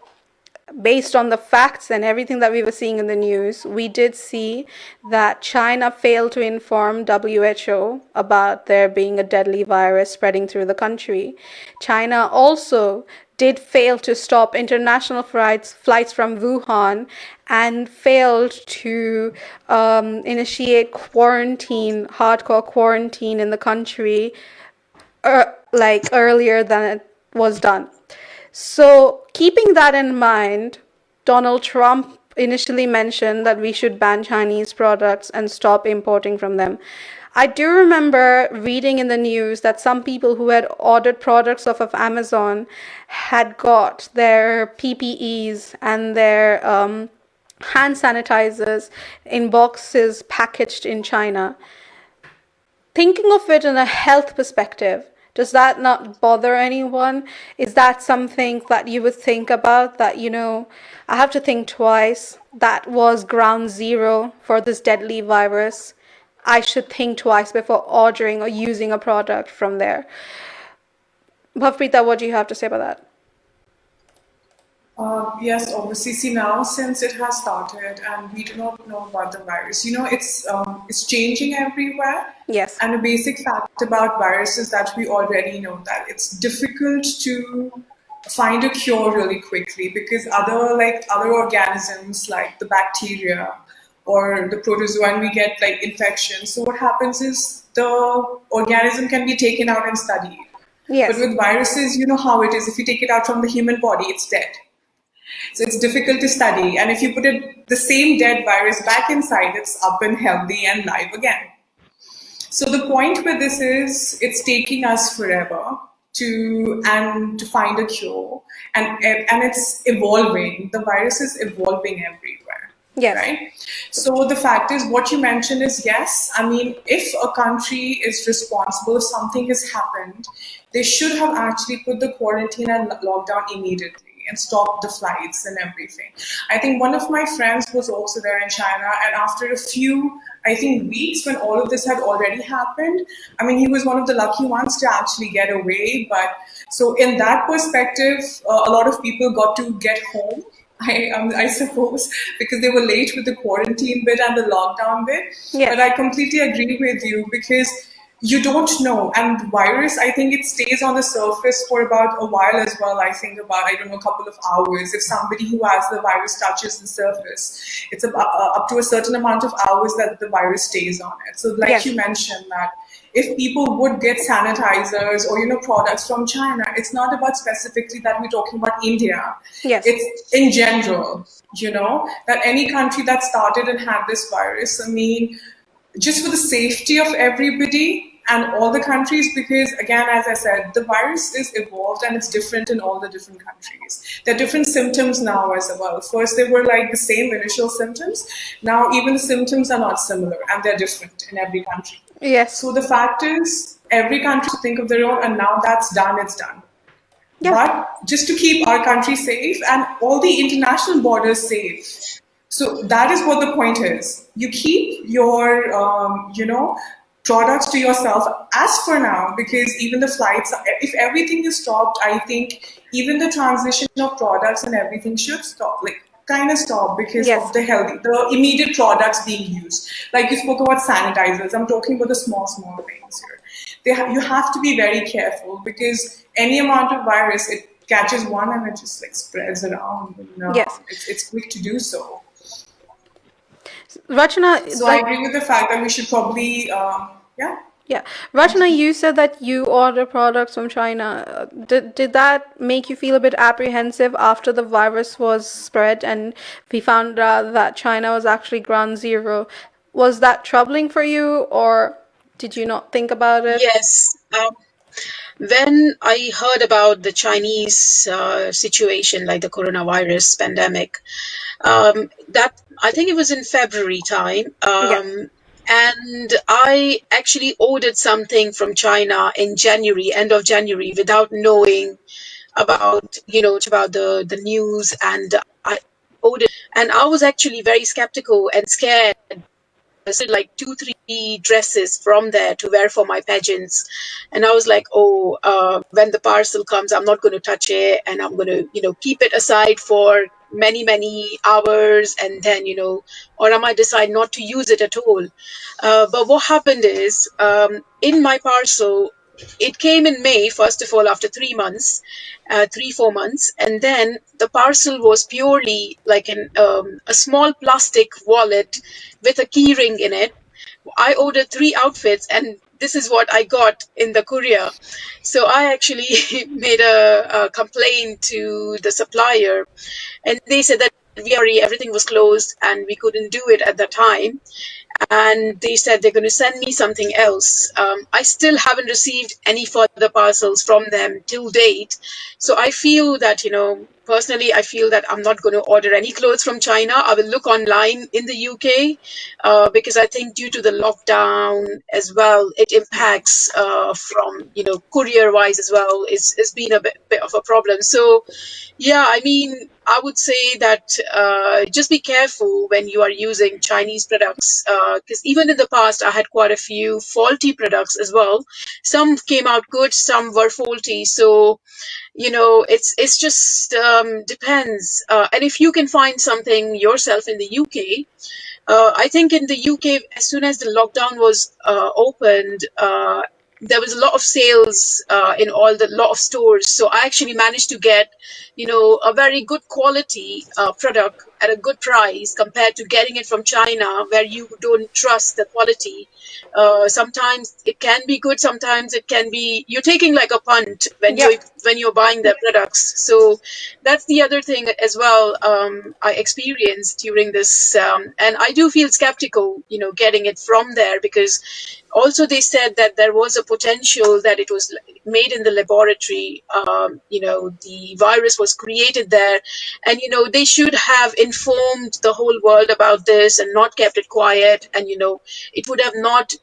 based on the facts and everything that we were seeing in the news, we did see that China failed to inform WHO about there being a deadly virus spreading through the country. China also did fail to stop international flights from Wuhan and failed to initiate hardcore quarantine in the country earlier than it was done. So, keeping that in mind, Donald Trump initially mentioned that we should ban Chinese products and stop importing from them. I do remember reading in the news that some people who had ordered products off of Amazon had got their PPEs and their hand sanitizers in boxes packaged in China. Thinking of it in a health perspective, does that not bother anyone? Is that something that you would think about, that, I have to think twice. That was ground zero for this deadly virus. I should think twice before ordering or using a product from there. Bhavpreeta, what do you have to say about that? Yes, obviously. See now, since it has started, and we do not know about the virus. It's changing everywhere. Yes. And a basic fact about viruses that we already know that it's difficult to find a cure really quickly because other organisms like the bacteria or the protozoa, and we get like infections. So what happens is the organism can be taken out and studied. But Yes. with viruses, you know how it is. If you take it out from the human body, it's dead. So it's difficult to study. And if you put the same dead virus back inside, it's up and healthy and live again. So the point with this is it's taking us forever to find a cure, and it's evolving. The virus is evolving everywhere, Yes. right? So the fact is, what you mentioned is yes. I mean, if a country is responsible, if something has happened, they should have actually put the quarantine and lockdown immediately and stopped the flights and everything. I think one of my friends was also there in China, and after a few, I think, weeks when all of this had already happened, I mean, he was one of the lucky ones to actually get away. But so, in that perspective, a lot of people got to get home. I suppose because they were late with the quarantine bit and the lockdown bit. But Yes. I completely agree with you because you don't know. And virus, I think it stays on the surface for about a while as well. I think about, I don't know, a couple of hours. If somebody who has the virus touches the surface, it's about, up to a certain amount of hours that the virus stays on it. So like Yes. you mentioned that if people would get sanitizers or products from China, it's not about specifically that we're talking about India. Yes. It's in general, that any country that started and had this virus, I mean, just for the safety of everybody and all the countries, because again, as I said, the virus is evolved and it's different in all the different countries. There are different symptoms now as well. First they were like the same initial symptoms. Now even the symptoms are not similar and they're different in every country. Yes. So the fact is every country should think of their own, and now that's done, it's done. Yeah. But just to keep our country safe and all the international borders safe, so that is what the point is. You keep your, products to yourself as for now, because even the flights, if everything is stopped, I think even the transition of products and everything should stop, like kind of stop because of Yes. the immediate products being used. Like you spoke about sanitizers. I'm talking about the small things here. You have to be very careful because any amount of virus, it catches one and it just like spreads around. Yes. It's quick to do so. Rachna, So I like, agree with the fact that we should probably, yeah. yeah. Rachna, you said that you order products from China. Did that make you feel a bit apprehensive after the virus was spread and we found out that China was actually ground zero? Was that troubling for you, or did you not think about it? Yes. When I heard about the Chinese situation, like the coronavirus pandemic, that I think it was in February time, Yes. and I actually ordered something from China in January, end of January, without knowing about about the news, and I ordered, and I was actually very skeptical and scared. I said like 2, 3 dresses from there to wear for my pageants, and I was like, oh, when the parcel comes, I'm not going to touch it, and I'm going to keep it aside for many hours, and then or I might decide not to use it at all. But what happened is, in my parcel, it came in May, first of all, after 3 months, 3, 4 months, and then the parcel was purely like a small plastic wallet with a key ring in it. I ordered 3 outfits, and this is what I got in the courier. So I actually made a complaint to the supplier, and they said that everything was closed and we couldn't do it at the time, and they said they're going to send me something else. I still haven't received any further parcels from them till date. So I feel that, personally, I feel that I'm not going to order any clothes from China. I will look online in the UK, because I think due to the lockdown as well, it impacts from, courier wise as well. It's been a bit of a problem. So, yeah, I mean, I would say that just be careful when you are using Chinese products, because even in the past, I had quite a few faulty products as well. Some came out good, some were faulty. So it's just depends. And if you can find something yourself in the UK, I think in the UK, as soon as the lockdown was opened, there was a lot of sales in all the lot of stores. So I actually managed to get, a very good quality product at a good price compared to getting it from China, where you don't trust the quality. Sometimes it can be good, sometimes it can be you're taking like a punt when Yeah. you're buying their products. So that's the other thing as well. I experienced during this, and I do feel skeptical, getting it from there, because also they said that there was a potential that it was made in the laboratory. The virus was created there, and they should have informed the whole world about this and not kept it quiet, and it would have not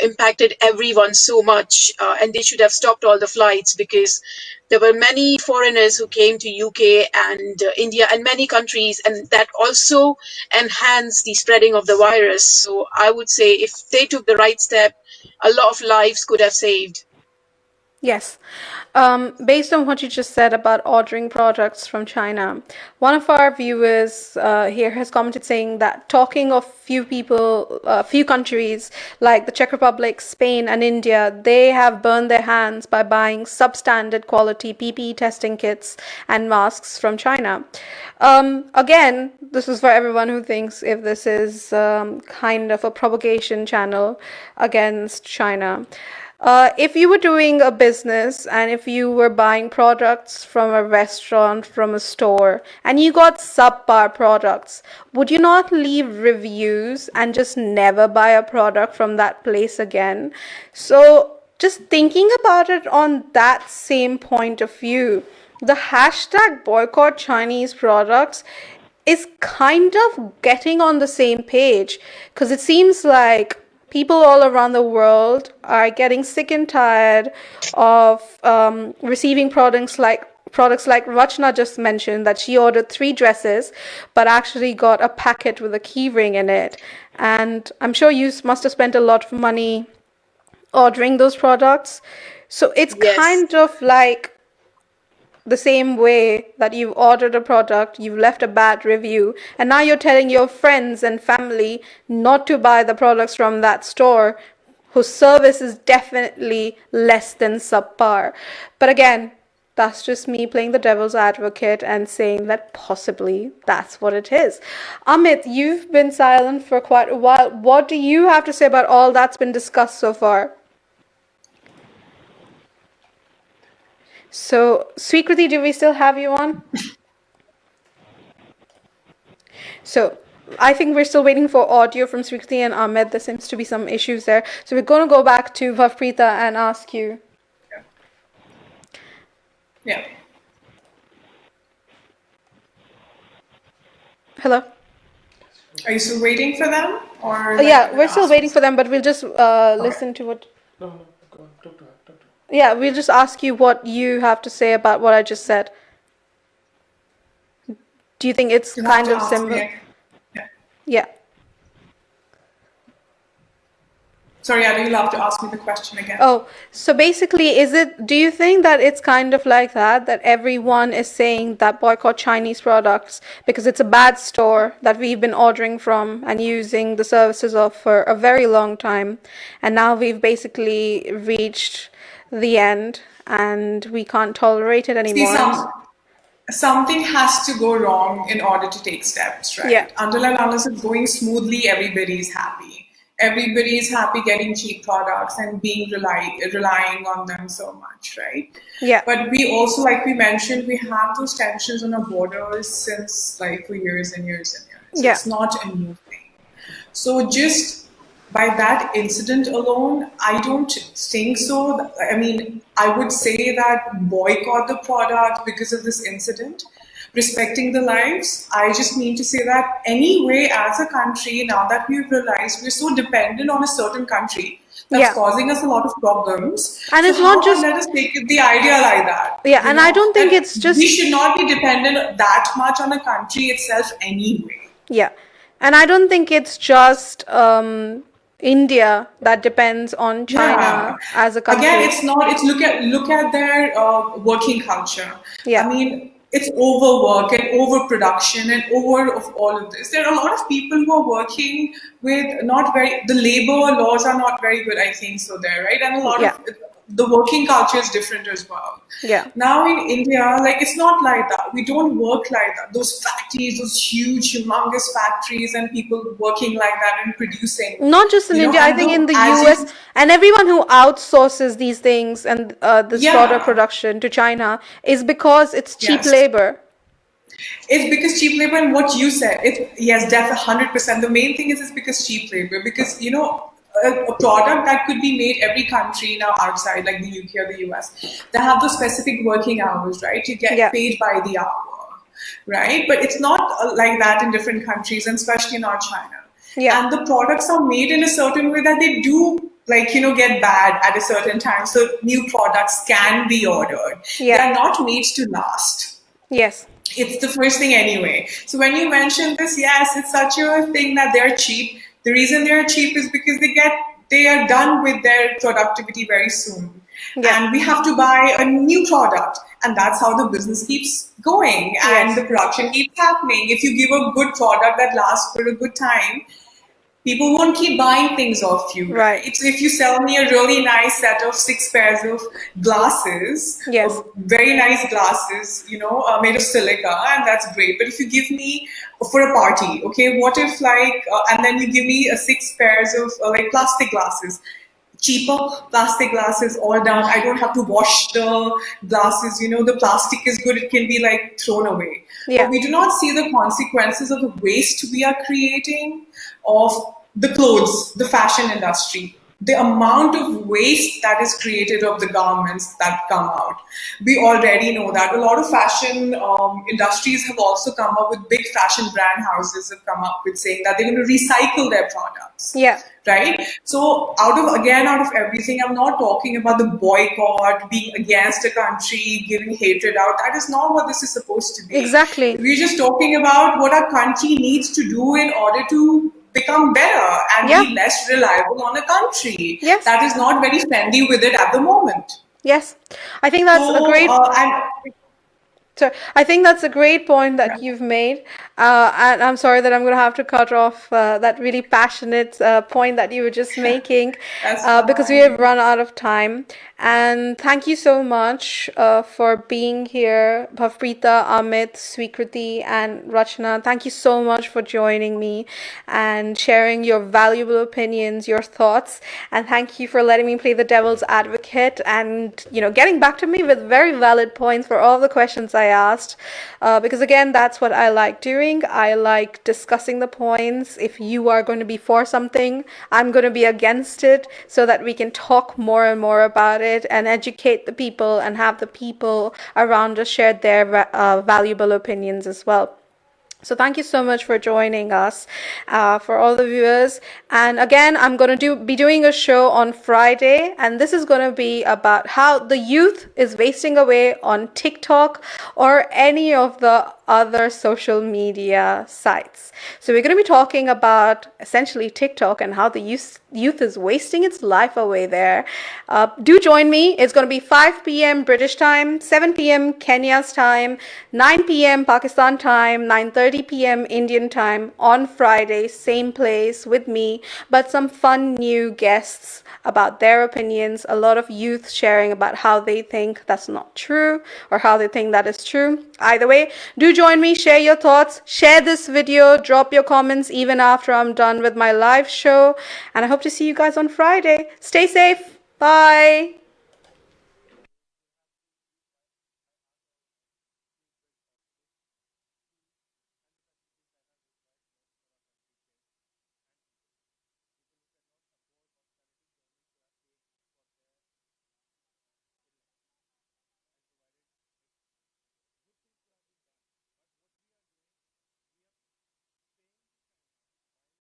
impacted everyone so much, and they should have stopped all the flights, because there were many foreigners who came to UK and India and many countries, and that also enhanced the spreading of the virus. So I would say if they took the right step, a lot of lives could have saved. Yes. Based on what you just said about ordering products from China, one of our viewers here has commented saying that talking of few people, few countries like the Czech Republic, Spain, and India, they have burned their hands by buying substandard quality PPE testing kits and masks from China. Again, this is for everyone who thinks if this is kind of a propagation channel against China. If you were doing a business and if you were buying products from a restaurant, from a store, and you got subpar products, would you not leave reviews and just never buy a product from that place again? So, just thinking about it on that same point of view, the hashtag boycott Chinese products is kind of getting on the same page, because it seems like people all around the world are getting sick and tired of receiving products like Rachna just mentioned, that she ordered 3 dresses but actually got a packet with a key ring in it. And I'm sure you must have spent a lot of money ordering those products. So it's Yes. kind of like the same way that you've ordered a product, you've left a bad review, and now you're telling your friends and family not to buy the products from that store whose service is definitely less than subpar. But again, that's just me playing the devil's advocate and saying that possibly that's what it is. Amit, you've been silent for quite a while. What do you have to say about all that's been discussed so far? So, Sweekriti, do we still have you on? So, I think we're still waiting for audio from Sweekriti and Ahmed. There seems to be some issues there. So, we're going to go back to Bhavpreeta and ask you. Yeah. Hello? Are you still waiting for them? Or Yeah, we're still waiting for them, but we'll just listen to what. No, go on, talk to her. Yeah, we'll just ask you what you have to say about what I just said. Do you think it's You have kind to of ask me similar? again. Yeah. Yeah. Sorry, Anna, you'll have to ask me the question again. Oh, so basically, do you think that it's kind of like that everyone is saying that boycott Chinese products because it's a bad store that we've been ordering from and using the services of for a very long time, and now we've basically reached the end and we can't tolerate it See, anymore? something has to go wrong in order to take steps, right? Yeah. Until and unless it's going smoothly, everybody's happy. Everybody is happy getting cheap products and being relying on them so much, right? Yeah. But we also, like we mentioned, we have those tensions on our borders since like for years and years and years. Yeah. It's not a new thing. So just by that incident alone, I don't think so. I mean, I would say that boycott the product because of this incident, respecting the lives. I just mean to say that anyway, as a country, now that we've realized we're so dependent on a certain country that's Yeah. causing us a lot of problems. And So it's not how just- let us take the idea like that? Yeah, you and I know? don't think And it's just- we should not be dependent that much on the country itself anyway. Yeah. And I don't think it's just India that depends on Yeah. China as a Again, country. it's not. It's look at their working culture. I Yeah, mean, it's overwork and overproduction and over of all of this. There are a lot of people who are working with not very. The labor laws are not very good. I think so. There, right? And a lot yeah, of the working culture is different as well. yeah. Now in India, like it's not like that. We don't work like that. Those factories, those huge, humongous factories, and people working like that and producing, Not just in India, I and think in the as US you, and everyone who outsources these things and this product yeah, production to China is because it's cheap yes. labor. It's because cheap labor and what you said. It yes, definitely 100%. The main thing is it's because cheap labor. Because a product that could be made every country now outside, like the UK or the US, they have those specific working hours, right? You get Yeah, paid by the hour, right? But it's not like that in different countries, and especially not China. yeah, And the products are made in a certain way that they do get bad at a certain time. So new products can be ordered. They yeah, are not made to last. yes, It's the first thing anyway. So when you mention this, yes, it's such a thing that they're cheap. The reason they're cheap is because they are done with their productivity very soon. yeah, And we have to buy a new product. And that's how the business keeps going and yes, the production keeps happening. If you give a good product that lasts for a good time, people won't keep buying things off you, right, right? So if you sell me a really nice set of 6 pairs of glasses, yes, of very nice glasses, made of silica, and that's great. But if you give me for a party, okay, what if and then you give me 6 pairs of like plastic glasses, cheaper plastic glasses all down. I don't have to wash the glasses. The plastic is good. It can be like thrown away. But yeah, we do not see the consequences of the waste we are creating of the clothes, the fashion industry. The amount of waste that is created of the garments that come out. We already know that. A lot of fashion industries have also come up with big fashion brand houses have come up with saying that they're going to recycle their products, yeah, right? So out of everything, I'm not talking about the boycott, being against a country, giving hatred out. That is not what this is supposed to be. exactly. We're just talking about what our country needs to do in order to become better and Yeah, be less reliable on a country yes, that is not very friendly with it at the moment. yes. I think that's a So, great and So I think that's a great point that you've made. And I'm sorry that I'm going to have to cut off that really passionate point that you were just making that's because we have fine. run out of time. And thank you so much for being here, Bhavpreeta, Amit, Swikriti, and Rachna. Thank you so much for joining me and sharing your valuable opinions, your thoughts. And thank you for letting me play the devil's advocate and, getting back to me with very valid points for all the questions I asked. Because again, that's what I like doing. I like discussing the points. If you are going to be for something, I'm going to be against it so that we can talk more and more about it and educate the people and have the people around us share their valuable opinions as well. So thank you so much for joining us, for all the viewers. And again, I'm going to be doing a show on Friday, and this is going to be about how the youth is wasting away on TikTok or any of the other social media sites. So we're going to be talking about essentially TikTok and how the youth is wasting its life away there. Do join me. It's going to be 5 p.m. British time, 7 p.m. Kenya's time, 9 p.m. Pakistan time, 9:30 p.m. Indian time on Friday, same place with me, but some fun new guests about their opinions, a lot of youth sharing about how they think that's not true or how they think that is true. Either way, do join me, share your thoughts, share this video, drop your comments even after I'm done with my live show, and I hope to see you guys on Friday. Stay safe. Bye.